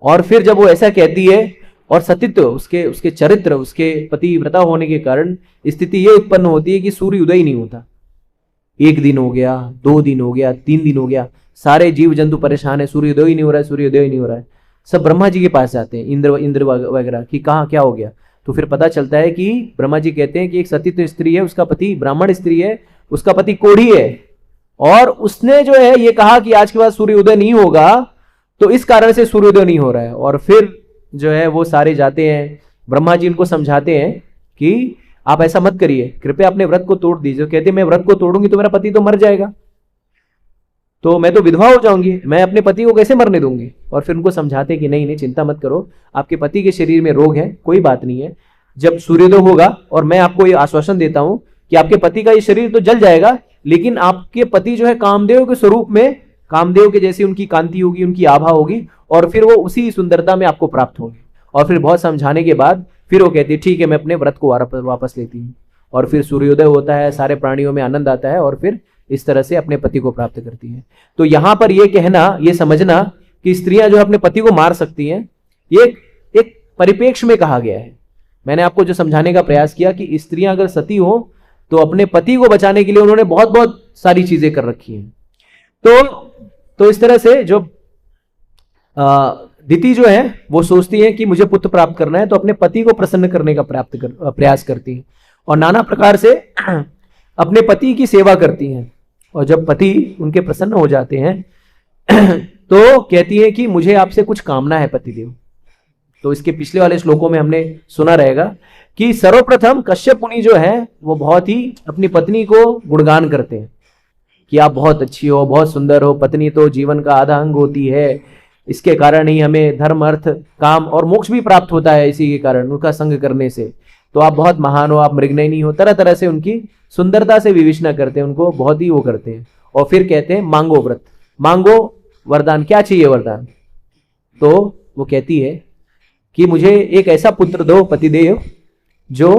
और फिर जब वो ऐसा कहती है और सतीत्व, उसके चरित्र, उसके पतिव्रता होने के कारण स्थिति ये उत्पन्न होती है कि सूर्य उदय ही नहीं होता। 1 दिन हो गया, 2 दिन हो गया, 3 दिन हो गया, सारे जीव जंतु परेशान है, सूर्योदय ही नहीं हो रहा है, सूर्योदय ही नहीं हो रहा है। सब ब्रह्मा जी के पास जाते हैं, इंद्र वगैरह, कि कहाँ क्या हो गया। तो फिर पता चलता है कि ब्रह्मा जी कहते हैं कि एक सतीत्व स्त्री है, उसका पति ब्राह्मण स्त्री है, उसका पति कोढ़ी है, और उसने जो है ये कहा कि आज के बाद सूर्य उदय नहीं होगा, तो इस कारण से सूर्योदय नहीं हो रहा है। और फिर जो है वो सारे जाते हैं, ब्रह्मा जी उनको समझाते हैं कि आप ऐसा मत करिए, कृपया अपने व्रत को तोड़ दीजिए। कहते हैं मैं व्रत को तोड़ूंगी तो मेरा पति तो मर जाएगा, तो मैं तो विधवा हो जाऊंगी, मैं अपने पति को कैसे मरने दूंगी। और फिर उनको समझाते कि नहीं नहीं, चिंता मत करो, आपके पति के शरीर में रोग है, कोई बात नहीं है, जब सूर्योदय होगा, और मैं आपको ये आश्वासन देता हूं कि आपके पति का ये शरीर तो जल जाएगा, लेकिन आपके पति जो है कामदेव के स्वरूप में, कामदेव के जैसी उनकी कांति होगी, उनकी आभा होगी, और फिर वो उसी सुंदरता में आपको प्राप्त होंगे। और फिर बहुत समझाने के बाद फिर वो कहती है ठीक है, मैं अपने व्रत को वापस लेती हूँ। और फिर सूर्योदय होता है, सारे प्राणियों में आनंद आता है, और फिर इस तरह से अपने पति को प्राप्त करती है। तो यहां पर यह कहना, यह समझना कि स्त्रियां जो अपने पति को मार सकती हैं, ये एक परिपेक्ष में कहा गया है। मैंने आपको जो समझाने का प्रयास किया कि स्त्रियां अगर सती हो तो अपने पति को बचाने के लिए उन्होंने बहुत बहुत सारी चीजें कर रखी हैं। तो इस तरह से जो दिति जो है वो सोचती है कि मुझे पुत्र प्राप्त करना है, तो अपने पति को प्रसन्न करने का प्रयास करती है, और नाना प्रकार से अपने पति की सेवा करती हैं। और जब पति उनके प्रसन्न हो जाते हैं तो कहती है कि मुझे आपसे कुछ कामना है पतिदेव। तो इसके पिछले वाले श्लोकों में हमने सुना रहेगा कि सर्वप्रथम कश्यप मुनि जो है वो बहुत ही अपनी पत्नी को गुणगान करते हैं कि आप बहुत अच्छी हो, बहुत सुंदर हो, पत्नी तो जीवन का आधा अंग होती है, इसके कारण ही हमें धर्म अर्थ काम और मोक्ष भी प्राप्त होता है, इसी के कारण उनका संग करने से, तो आप बहुत महान हो, आप मृगनयनी हो, तरह तरह से उनकी सुंदरता से विवेचना करते हैं, उनको बहुत ही वो करते हैं। और फिर कहते हैं मांगो व्रत, मांगो वरदान, क्या चाहिए वरदान। तो वो कहती है कि मुझे एक ऐसा पुत्र दो पतिदेव जो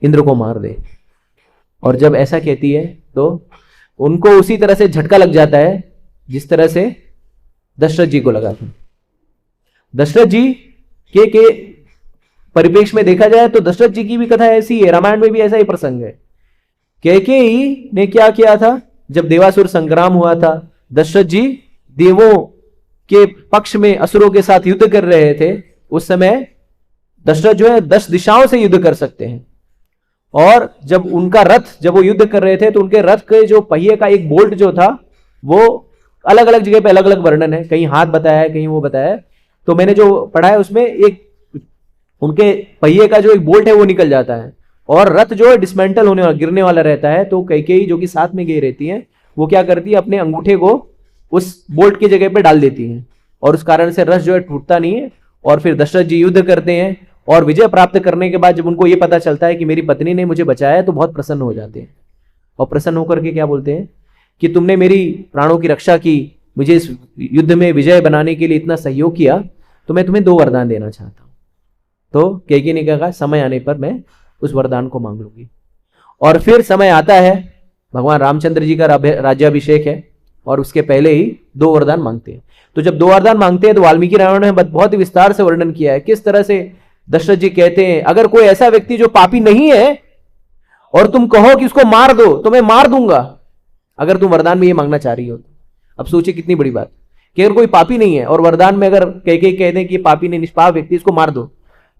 इंद्र को मार दे। और जब ऐसा कहती है तो उनको उसी तरह से झटका लग जाता है जिस तरह से दशरथ जी को लगा था। दशरथ जी के परिप्रेक्ष्य में देखा जाए तो दशरथ जी की भी कथा ऐसी है, रामायण में भी ऐसा ही प्रसंग है। कैकेयी ने क्या किया था, जब देवासुर संग्राम हुआ था, दशरथ जी देवों के पक्ष में असुरों के साथ युद्ध कर रहे थे। उस समय दशरथ जो है 10 दिशाओं से युद्ध कर सकते हैं, और जब उनका रथ, जब वो युद्ध कर रहे थे तो उनके रथ के जो पहिए का एक बोल्ट जो था वो अलग अलग जगह पे अलग अलग वर्णन है, कहीं हाथ बताया है, कहीं वो बताया है। तो मैंने जो पढ़ा है उसमें एक उनके पहिए का जो एक बोल्ट है वो निकल जाता है, और रथ जो है डिसमेंटल होने वाला, गिरने वाला रहता है। तो कैकेयी जो कि साथ में गई रहती है, वो क्या करती है, अपने अंगूठे को उस बोल्ट की जगह पे डाल देती है, और उस कारण से रथ जो है टूटता नहीं है। और फिर दशरथ जी युद्ध करते हैं, और विजय प्राप्त करने के बाद जब उनको ये पता चलता है कि मेरी पत्नी ने मुझे बचाया है, तो बहुत प्रसन्न हो जाते हैं। और प्रसन्न होकर के क्या बोलते हैं कि तुमने मेरी प्राणों की रक्षा की, मुझे इस युद्ध में विजय बनाने के लिए इतना सहयोग किया, तो मैं तुम्हें 2 वरदान देना चाहता हूं। तो कैकेयी ने कहा समय आने पर मैं उस वरदान को मांग लूंगी। और फिर समय आता है, भगवान रामचंद्र जी का राज्याभिषेक है, और उसके पहले ही 2 वरदान मांगते हैं। तो जब 2 वरदान मांगते हैं तो वाल्मीकि रामायण में बहुत ही विस्तार से वर्णन किया है किस तरह से दशरथ जी कहते हैं अगर कोई ऐसा व्यक्ति जो पापी नहीं है और तुम कहो कि उसको मार दो तो मैं मार दूंगा, अगर तुम वरदान में ये मांगना चाह रही हो तो। अब सोचिए कितनी बड़ी बात कि अगर कोई पापी नहीं है और वरदान में अगर कैकेयी कह दें कि पापी ने, निष्पाप व्यक्ति, इसको मार दो,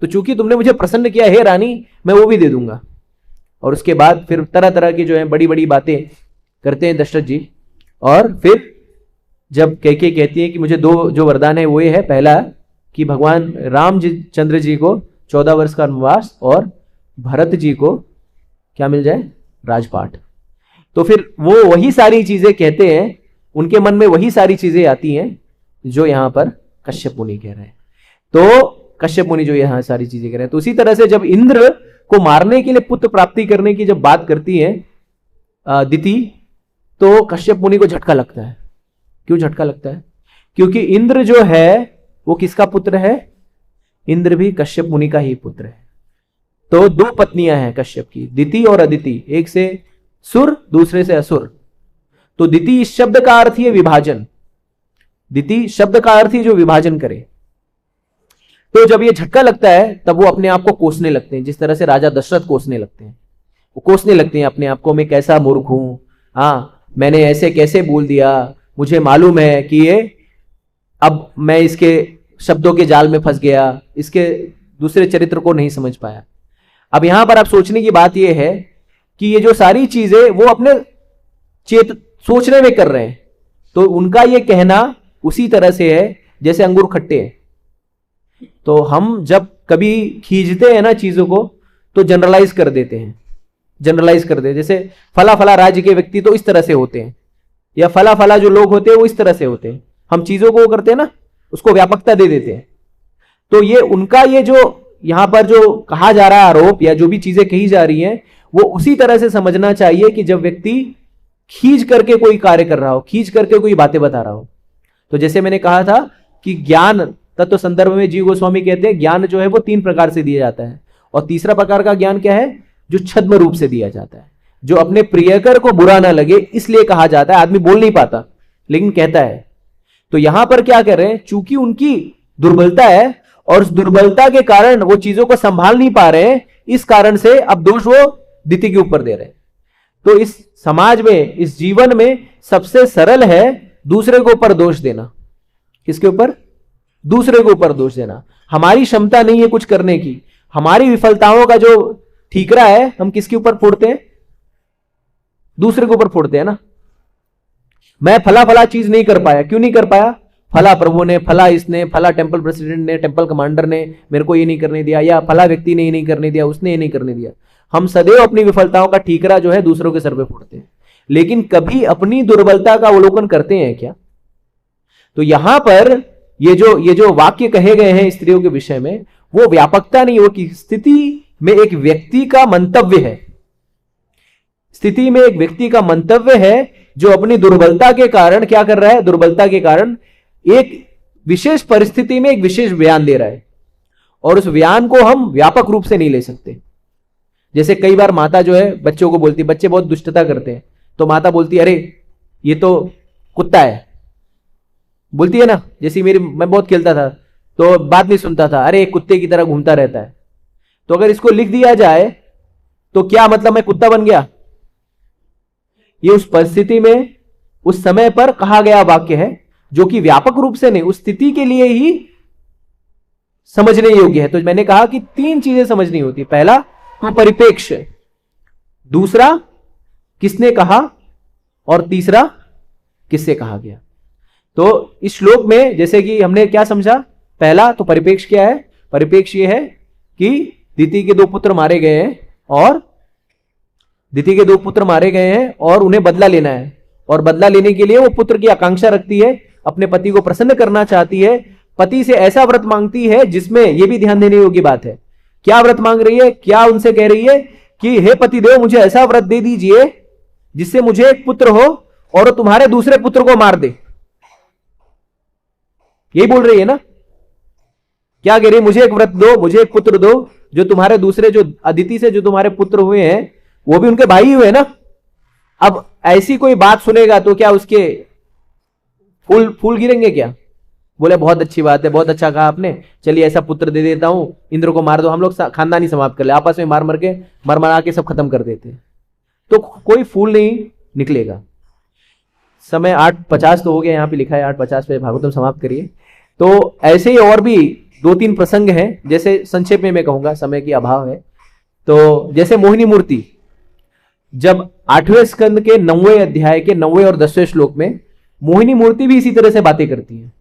तो चूंकि तुमने मुझे प्रसन्न किया है रानी, मैं वो भी दे दूंगा। और उसके बाद फिर तरह तरह की जो है बड़ी बड़ी बातें करते हैं दशरथ जी। और फिर जब कैकेयी कहती है कि मुझे 2 जो वरदान है वो ये है, पहला कि भगवान राम जी चंद्र जी को 14 वर्ष का वनवास, और भरत जी को क्या मिल जाए, राजपाट। तो फिर वो वही सारी चीजें कहते हैं, उनके मन में वही सारी चीजें आती हैं जो यहां पर कश्यप मुनि कह रहे हैं। तो कश्यप मुनि जो यहां सारी चीजें कह रहे हैं, तो उसी तरह से जब इंद्र को मारने के लिए पुत्र प्राप्ति करने की जब बात करती है दिति, तो कश्यप मुनि को झटका लगता है। क्यों झटका लगता है? क्योंकि इंद्र जो है वो किसका पुत्र है? इंद्र भी कश्यप मुनि का ही पुत्र है। तो 2 पत्नियां हैं कश्यप की, दिति और अदिति, एक से सुर दूसरे से असुर। तो दिति इस शब्द का अर्थ है विभाजन, दिति शब्द का अर्थ ही जो विभाजन करे। तो जब ये झटका लगता है तब वो अपने आप को कोसने लगते हैं, जिस तरह से राजा दशरथ कोसने लगते हैं। वो कोसने लगते हैं अपने आप को, मैं कैसा मूर्ख हूं, हाँ मैंने ऐसे कैसे बोल दिया, मुझे मालूम है कि ये अब मैं इसके शब्दों के जाल में फंस गया, इसके दूसरे चरित्र को नहीं समझ पाया। अब यहां पर आप सोचने की बात यह है कि ये जो सारी चीजें वो अपने सोचने में कर रहे हैं, तो उनका ये कहना उसी तरह से है जैसे अंगूर खट्टे हैं, तो हम जब कभी खींचते हैं ना चीजों को तो जनरलाइज कर देते हैं, जनरलाइज कर देते, जैसे फला फला राज्य के व्यक्ति तो इस तरह से होते हैं, या फला फला जो लोग होते हैं वो इस तरह से होते हैं, हम चीजों को करते हैं ना, उसको व्यापकता दे देते हैं। तो ये उनका ये जो यहां पर जो कहा जा रहा है आरोप या जो भी चीजें कही जा रही हैं वो उसी तरह से समझना चाहिए कि जब व्यक्ति खींच करके कोई कार्य कर रहा हो, खींच करके कोई बातें बता रहा हो। तो जैसे मैंने कहा था कि ज्ञान तत्व संदर्भ में जीव गोस्वामी कहते हैं ज्ञान जो है वो 3 प्रकार से दिया जाता है, और तीसरा प्रकार का ज्ञान क्या है, जो छद्म रूप से दिया जाता है, जो अपने प्रियकर को बुरा ना लगे इसलिए कहा जाता है। आदमी बोल नहीं पाता लेकिन कहता है। तो यहां पर क्या कर रहे हैं, चूंकि उनकी दुर्बलता है और उस दुर्बलता के कारण वो चीजों को संभाल नहीं पा रहे हैं, इस कारण से अब दोष वो दिति के ऊपर दे रहे हैं। तो इस समाज में, इस जीवन में सबसे सरल है दूसरे के ऊपर दोष देना। किसके ऊपर? दूसरे के ऊपर दोष देना। हमारी क्षमता नहीं है कुछ करने की, हमारी विफलताओं का जो ठीकरा है हम किसके ऊपर फोड़ते हैं? दूसरे के ऊपर फोड़ते हैं ना। मैं फला फला चीज नहीं कर पाया, क्यों नहीं कर पाया? फला प्रभु ने, फला इसने, फला टेंपल प्रेसिडेंट ने, टेंपल कमांडर ने मेरे को ये नहीं करने दिया, या फला व्यक्ति ने ये नहीं करने दिया, उसने ये नहीं करने दिया। हम सदैव अपनी विफलताओं का ठीकरा जो है दूसरों के सर पे फोड़ते हैं, लेकिन कभी अपनी दुर्बलता का अवलोकन करते हैं क्या? तो यहां पर ये जो वाक्य कहे गए हैं स्त्रियों के विषय में, वो व्यापकता नहीं, वो की स्थिति में एक व्यक्ति का मंतव्य है, स्थिति में एक व्यक्ति का मंतव्य है जो अपनी दुर्बलता के कारण क्या कर रहा है, दुर्बलता के कारण एक विशेष परिस्थिति में एक विशेष बयान दे रहा है, और उस बयान को हम व्यापक रूप से नहीं ले सकते। जैसे कई बार माता जो है बच्चों को बोलती, बच्चे बहुत दुष्टता करते हैं, तो माता बोलती है अरे ये तो कुत्ता है, बोलती है ना। जैसे मैं बहुत खेलता था तो बात नहीं सुनता था, अरे एक कुत्ते की तरह घूमता रहता है। तो अगर इसको लिख दिया जाए तो क्या मतलब मैं कुत्ता बन गया? ये उस परिस्थिति में उस समय पर कहा गया वाक्य है, जो कि व्यापक रूप से नहीं, उस स्थिति के लिए ही समझने योग्य है। तो मैंने कहा कि 3 चीजें समझनी होती। पहला तो परिप्रेक्ष्य, दूसरा किसने कहा, और तीसरा किससे कहा गया। तो इस श्लोक में जैसे कि हमने क्या समझा, पहला तो परिप्रेक्ष्य क्या है? परिप्रेक्ष्य यह है कि दिति के 2 पुत्र मारे गए हैं, और दिति के 2 पुत्र मारे गए हैं और उन्हें बदला लेना है, और बदला लेने के लिए वो पुत्र की आकांक्षा रखती है, अपने पति को प्रसन्न करना चाहती है, पति से ऐसा व्रत मांगती है जिसमें यह भी ध्यान देने योग्य बात है। क्या व्रत मांग रही है? क्या उनसे कह रही है कि हे पति देव, मुझे ऐसा व्रत दे दीजिए जिससे मुझे एक पुत्र हो और तुम्हारे दूसरे पुत्र को मार दे। यही बोल रही है ना। क्या कह रही है? मुझे एक व्रत दो, मुझे एक पुत्र दो, जो तुम्हारे दूसरे, जो अदिति से जो तुम्हारे पुत्र हुए हैं वो भी उनके भाई हुए ना। अब ऐसी कोई बात सुनेगा तो क्या उसके फूल फूल गिरेंगे क्या? बोले बहुत अच्छी बात है, बहुत अच्छा कहा आपने, चलिए ऐसा पुत्र दे देता हूं, इंद्र को मार दो, हम लोग खानदानी समाप्त कर ले, आपस में मार मरा के सब खत्म कर देते हैं, तो कोई फूल नहीं निकलेगा। समय 8:50 तो हो गया, यहां पे लिखा है 8:50 पे भागवतम समाप्त करिए। तो ऐसे ही और भी 2-3 प्रसंग हैं, जैसे संक्षेप में मैं कहूंगा, समय की अभाव है। तो जैसे मोहिनी मूर्ति, जब 8वें स्कंद के 9वें अध्याय के 9वें और 10वें श्लोक में मोहिनी मूर्ति भी इसी तरह से बातें करती है।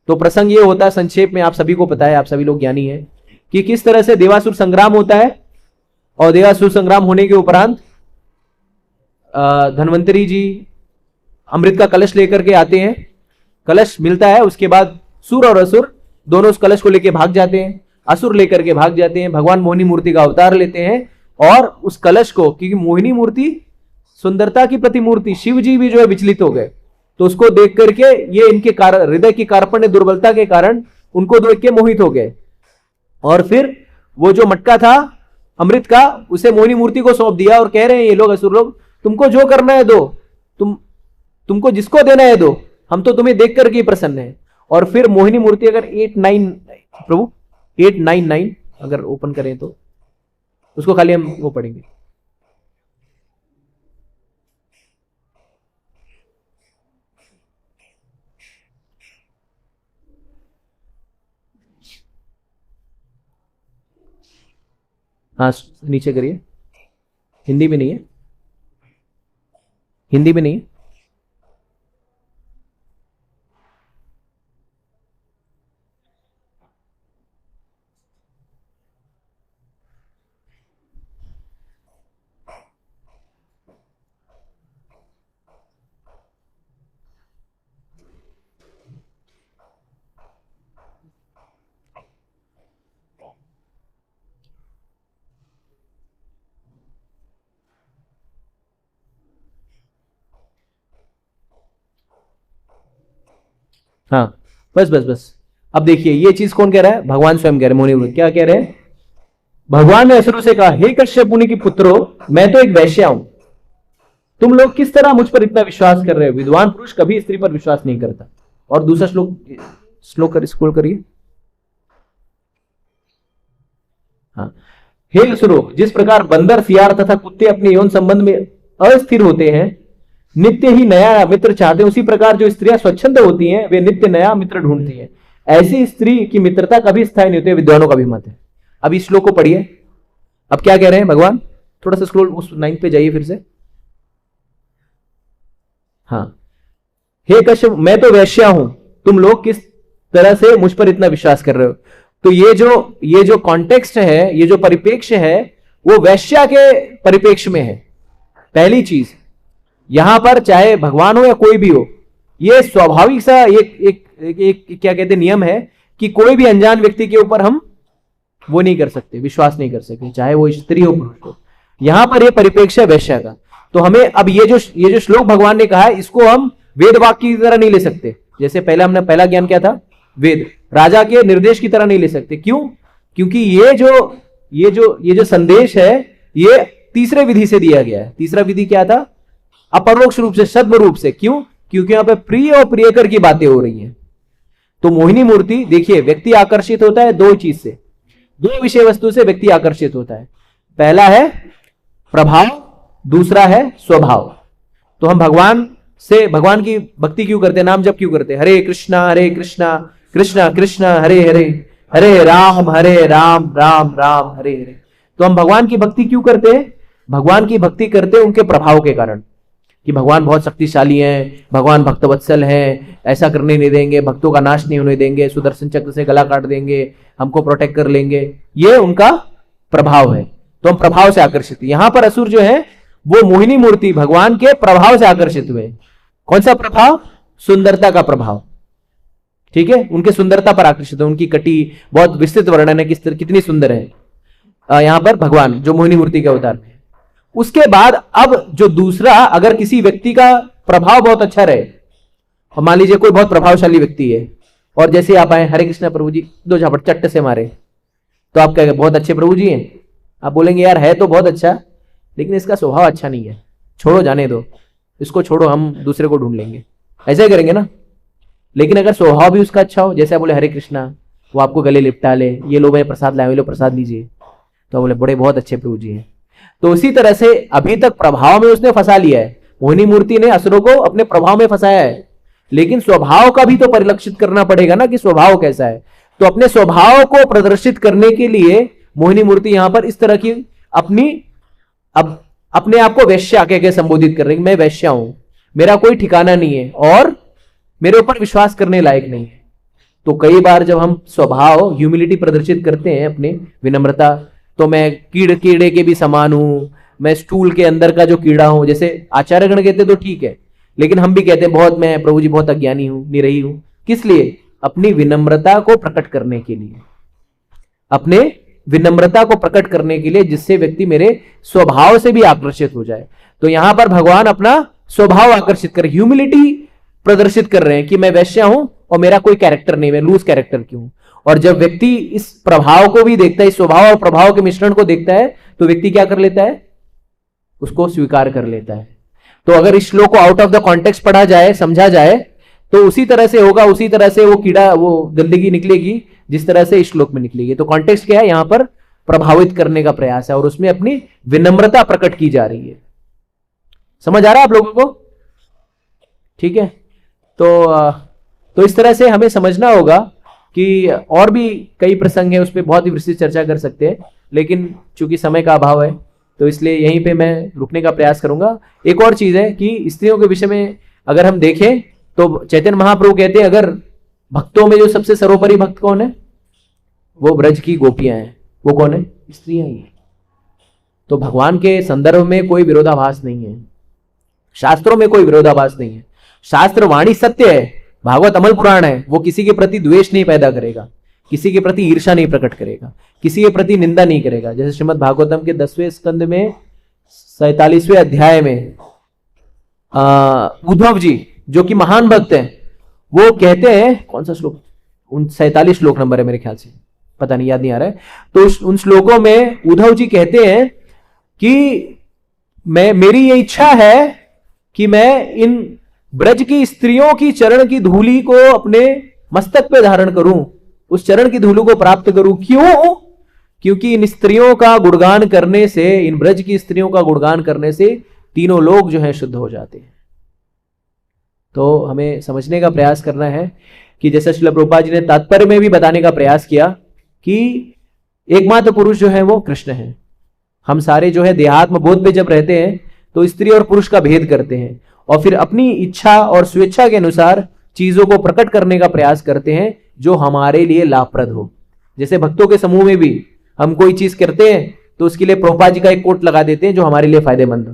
तो प्रसंग ये होता है, संक्षेप में आप सभी को पता है, आप सभी लोग ज्ञानी हैं, कि किस तरह से देवासुर संग्राम होता है, और देवासुर संग्राम होने के उपरांत धन्वंतरी जी अमृत का कलश लेकर के आते हैं, कलश मिलता है, उसके बाद सुर और असुर दोनों उस कलश को लेकर भाग जाते हैं, असुर लेकर के भाग जाते हैं, भगवान मोहिनी मूर्ति का अवतार लेते हैं, और उस कलश को, क्योंकि मोहिनी मूर्ति सुंदरता की प्रतिमूर्ति, शिव जी भी जो है विचलित हो गए, तो उसको देख करके ये इनके कारण, हृदय की कार्पण्य दुर्बलता के कारण उनको देख के मोहित हो गए, और फिर वो जो मटका था अमृत का उसे मोहिनी मूर्ति को सौंप दिया, और कह रहे हैं ये लोग, असुर लोग, तुमको जो करना है दो, तुमको जिसको देना है दो, हम तो तुम्हें देख करके प्रसन्न है। और फिर मोहिनी मूर्ति, अगर 899 अगर ओपन करें तो उसको खाली हम वो पढ़ेंगे। हाँ नीचे करिए, हिंदी में नहीं है, हिंदी में नहीं है। हाँ, बस बस बस। अब देखिए ये चीज कौन कह रहा है? भगवान स्वयं कह रहे हैं। मोहिनी मुनि क्या कह रहे हैं? भगवान ने असुरों से कहा, हे कश्यप मुनि की पुत्रो, मैं तो एक वैश्या हूं, तुम लोग किस तरह मुझ पर इतना विश्वास कर रहे हो? विद्वान पुरुष कभी स्त्री पर विश्वास नहीं करता। और दूसरा श्लोक कर स्क्रॉल करिए। हाँ, हे असुरो, जिस प्रकार बंदर, सियार तथा कुत्ते अपने यौन संबंध में अस्थिर होते हैं, नित्य ही नया मित्र चाहते हैं, उसी प्रकार जो स्त्रियां स्वच्छंद होती हैं वे नित्य नया मित्र ढूंढती हैं। ऐसी स्त्री की मित्रता कभी स्थायी नहीं होती, विद्वानों का भी मत है। अब इस श्लोक को पढ़िए। अब क्या कह रहे हैं भगवान? थोड़ा सा स्क्रॉल उस 9 पे जाइए फिर से। हाँ, हे कश्यप, मैं तो वैश्या हूं, तुम लोग किस तरह से मुझ पर इतना विश्वास कर रहे हो? तो ये जो कॉन्टेक्स्ट है, ये जो परिप्रेक्ष्य है, वो वैश्या के परिप्रेक्ष्य में है। पहली चीज यहां पर, चाहे भगवान हो या कोई भी हो, ये स्वाभाविक सा एक क्या कहते हैं नियम है कि कोई भी अनजान व्यक्ति के ऊपर हम वो नहीं कर सकते, विश्वास नहीं कर सकते, चाहे वो स्त्री हो पुरुष हो। यहां पर ये परिप्रेक्ष्य वैश्या का। तो हमें अब ये जो श्लोक भगवान ने कहा है, इसको हम वेद वाक्य की तरह नहीं ले सकते। जैसे हमने पहला ज्ञान क्या था? वेद, राजा के निर्देश की तरह नहीं ले सकते। क्यों? क्योंकि ये जो संदेश है, ये तीसरे विधि से दिया गया है। तीसरा विधि क्या था? अपरोक्ष रूप से, सद्म रूप से। क्यों? क्योंकि यहां पे प्रिय और प्रियकर की बातें हो रही हैं। तो मोहिनी मूर्ति, देखिए, व्यक्ति आकर्षित होता है दो चीज से, दो विषय वस्तु से व्यक्ति आकर्षित होता है। पहला है प्रभाव, दूसरा है स्वभाव। तो हम भगवान की भक्ति क्यों करते हैं? नाम जप क्यों करते हैं? हरे कृष्णा कृष्णा कृष्णा हरे हरे, हरे राम राम राम हरे हरे। तो हम भगवान की भक्ति क्यों करते हैं? भगवान की भक्ति करते हैं उनके प्रभाव के कारण, कि भगवान बहुत शक्तिशाली हैं, भगवान भक्तवत्सल हैं, ऐसा करने नहीं देंगे, भक्तों का नाश नहीं होने देंगे, सुदर्शन चक्र से गला काट देंगे, हमको प्रोटेक्ट कर लेंगे। ये उनका प्रभाव है, तो हम प्रभाव से आकर्षित। यहां पर असुर जो है वो मोहिनी मूर्ति भगवान के प्रभाव से आकर्षित हुए। कौन सा प्रभाव? सुंदरता का प्रभाव। ठीक है, उनके सुंदरता पर आकर्षित है। उनकी कटी बहुत विस्तृत वर्णन है, कितनी सुंदर है यहां पर भगवान जो मोहिनी मूर्ति के अवतार में। उसके बाद अब जो दूसरा, अगर किसी व्यक्ति का प्रभाव बहुत अच्छा रहे, मान लीजिए कोई बहुत प्रभावशाली व्यक्ति है, और जैसे आप आए, हरे कृष्णा प्रभु जी, दो झापट चट्ट से मारे, तो आप कहेंगे बहुत अच्छे प्रभु जी हैं। आप बोलेंगे यार है तो बहुत अच्छा, लेकिन इसका स्वभाव अच्छा नहीं है, छोड़ो, जाने दो, इसको छोड़ो, हम दूसरे को ढूंढ लेंगे, ऐसा ही करेंगे ना। लेकिन अगर स्वभाव भी उसका अच्छा हो, जैसे आप बोले हरे कृष्णा, वो आपको गले लिपटा ले, ये लो मैं प्रसाद लाए, लो प्रसाद लीजिए, तो बोले बड़े बहुत अच्छे प्रभु जी हैं। तो उसी तरह से अभी तक प्रभाव में उसने फंसा लिया है। मोहिनी मूर्ति ने असुरों को अपने प्रभाव में फंसाया है, लेकिन स्वभाव का भी तो परिलक्षित करना पड़ेगा ना कि स्वभाव कैसा है। तो अपने स्वभाव को प्रदर्शित करने के लिए मोहिनी मूर्ति यहां पर इस तरह की अपने आप को वैश्या कह के संबोधित कर रही है। मैं वैश्या हूं, मेरा कोई ठिकाना नहीं है और मेरे ऊपर विश्वास करने लायक नहीं है। तो कई बार जब हम स्वभाव, ह्यूमिलिटी प्रदर्शित करते हैं, अपने विनम्रता, तो मैं कीड़े के भी समान हूं, मैं स्टूल के अंदर का जो कीड़ा हूं, जैसे आचार्यगण कहते तो ठीक है, लेकिन हम भी कहते हैं बहुत, मैं प्रभु जी बहुत अज्ञानी हूं, निरही हूं। किस लिए? अपनी विनम्रता को प्रकट करने के लिए, अपने विनम्रता को प्रकट करने के लिए, जिससे व्यक्ति मेरे स्वभाव से भी आकर्षित हो जाए। तो यहां पर भगवान अपना स्वभाव आकर्षित कर, ह्यूमिलिटी प्रदर्शित कर रहे हैं कि मैं वैश्या हूं और मेरा कोई कैरेक्टर नहीं, मैं लूज कैरेक्टर की हूं। और जब व्यक्ति इस प्रभाव को भी देखता है, इस स्वभाव और प्रभाव के मिश्रण को देखता है, तो व्यक्ति क्या कर लेता है? उसको स्वीकार कर लेता है। तो अगर इस श्लोक को आउट ऑफ द कॉन्टेक्स्ट पढ़ा जाए, समझा जाए, तो उसी तरह से होगा, उसी तरह से वो कीड़ा, वो गंदगी निकलेगी जिस तरह से इस श्लोक में निकलेगी। तो कॉन्टेक्स्ट क्या है? यहां पर प्रभावित करने का प्रयास है और उसमें अपनी विनम्रता प्रकट की जा रही है। समझ आ रहा है आप लोगों को? ठीक है, तो इस तरह से हमें समझना होगा कि और भी कई प्रसंग हैं, उस पर बहुत ही विस्तृत चर्चा कर सकते हैं, लेकिन चूंकि समय का अभाव है तो इसलिए यहीं पे मैं रुकने का प्रयास करूंगा। एक और चीज है कि स्त्रियों के विषय में अगर हम देखें तो चैतन्य महाप्रभु कहते हैं, अगर भक्तों में जो सबसे सर्वोपरि भक्त कौन है? वो ब्रज की गोपियां हैं। वो कौन है? स्त्रियां ही। तो भगवान के संदर्भ में कोई विरोधाभास नहीं है, शास्त्रों में कोई विरोधाभास नहीं है। शास्त्र वाणी सत्य है, भागवत अमल पुराण है, वो किसी के प्रति द्वेष नहीं पैदा करेगा, किसी के प्रति ईर्ष्या नहीं प्रकट करेगा, किसी के प्रति निंदा नहीं करेगा। जैसे श्रीमद् भागवतम के 10वें स्कंद में 47वें अध्याय में उद्धव जी जो कि महान भक्त हैं, वो कहते हैं, कौन सा श्लोक, 47 श्लोक नंबर है मेरे ख्याल से, पता नहीं, याद नहीं आ रहा है। तो उन श्लोकों में उद्धव जी कहते हैं कि मेरी ये इच्छा है कि मैं इन ब्रज की स्त्रियों की चरण की धूलि को अपने मस्तक पे धारण करूं, उस चरण की धूलि को प्राप्त करूं। क्यों? क्योंकि इन स्त्रियों का गुणगान करने से, इन ब्रज की स्त्रियों का गुणगान करने से तीनों लोग जो है शुद्ध हो जाते हैं। तो हमें समझने का प्रयास करना है कि जैसा श्रील प्रभुपाद जी ने तात्पर्य में भी बताने का प्रयास किया कि एकमात्र पुरुष जो है वो कृष्ण है। हम सारे जो है देहात्म बोध पे जब रहते हैं तो स्त्री और पुरुष का भेद करते हैं और फिर अपनी इच्छा और स्वेच्छा के अनुसार चीजों को प्रकट करने का प्रयास करते हैं जो हमारे लिए लाभप्रद हो। जैसे भक्तों के समूह में भी हम कोई चीज करते हैं तो उसके लिए प्रभुपाद जी का एक कोट लगा देते हैं जो हमारे लिए फायदेमंद हो।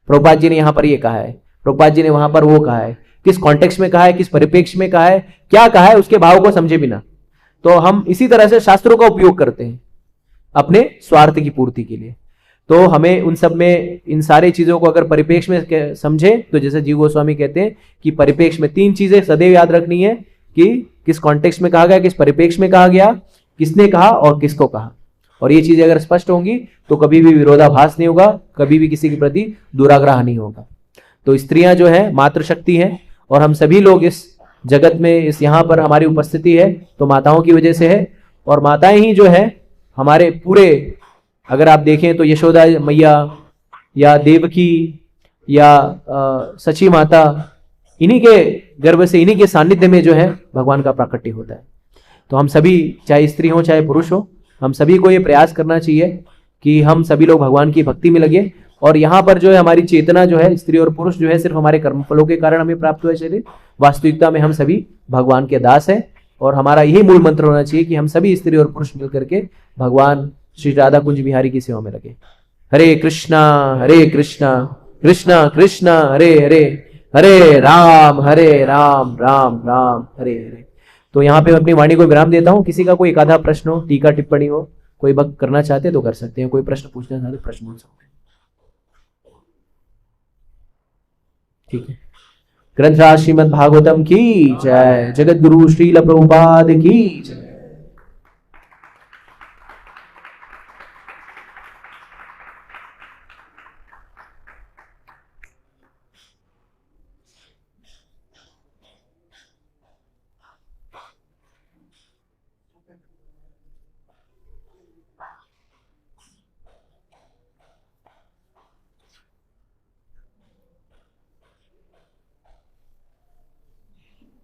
प्रभुपाद जी ने यहां पर ये कहा है, प्रभुपाद जी ने वहां पर वो कहा है, किस कॉन्टेक्स्ट में कहा है, किस परिप्रेक्ष्य में कहा है, क्या कहा है, उसके भाव को समझे बिना। तो हम इसी तरह से शास्त्रों का उपयोग करते हैं अपने स्वार्थ की पूर्ति के लिए। तो हमें उन सब में इन सारी चीजों को अगर परिप्रेक्ष्य में समझे तो जैसे जीव गोस्वामी कहते हैं कि परिप्रेक्ष्य में 3 चीजें सदैव याद रखनी है कि किस कॉन्टेक्स्ट में कहा गया, किस परिप्रेक्ष्य में कहा गया, किसने कहा और किसको कहा। और ये चीजें अगर स्पष्ट होंगी तो कभी भी विरोधाभास नहीं होगा, कभी भी किसी के प्रति दुराग्रह नहीं होगा। तो स्त्रियां जो है मातृशक्ति है और हम सभी लोग इस जगत में, इस यहाँ पर हमारी उपस्थिति है तो माताओं की वजह से है। और माताएं ही जो है हमारे पूरे, अगर आप देखें तो यशोदा मैया या देवकी या सची माता, इन्हीं के गर्भ से, इन्हीं के सानिध्य में जो है भगवान का प्राकट्य होता है। तो हम सभी, चाहे स्त्री हो चाहे पुरुष हो, हम सभी को ये प्रयास करना चाहिए कि हम सभी लोग भगवान की भक्ति में लगे। और यहाँ पर जो है हमारी चेतना जो है, स्त्री और पुरुष जो है सिर्फ हमारे कर्मफलों के कारण हमें प्राप्त हुआ शरीर, वास्तविकता में हम सभी भगवान के दास हैं। और हमारा यही मूल मंत्र होना चाहिए कि हम सभी स्त्री और पुरुष मिलकर के भगवान श्री राधा कुंज बिहारी की सेवा में लगे। हरे कृष्णा कृष्णा कृष्णा हरे हरे, हरे राम राम राम हरे हरे। तो यहाँ पे मैं अपनी वाणी को विराम देता हूँ। किसी का कोई एक आधा प्रश्न हो, टीका टिप्पणी हो, कोई भक्त करना चाहते तो कर सकते हैं, कोई प्रश्न पूछना चाहते प्रश्न पूछ सकते हैं। ठीक है। ग्रंथराज श्रीमद् भागवतम की जय, जगत गुरु श्रील प्रभुपाद की जय।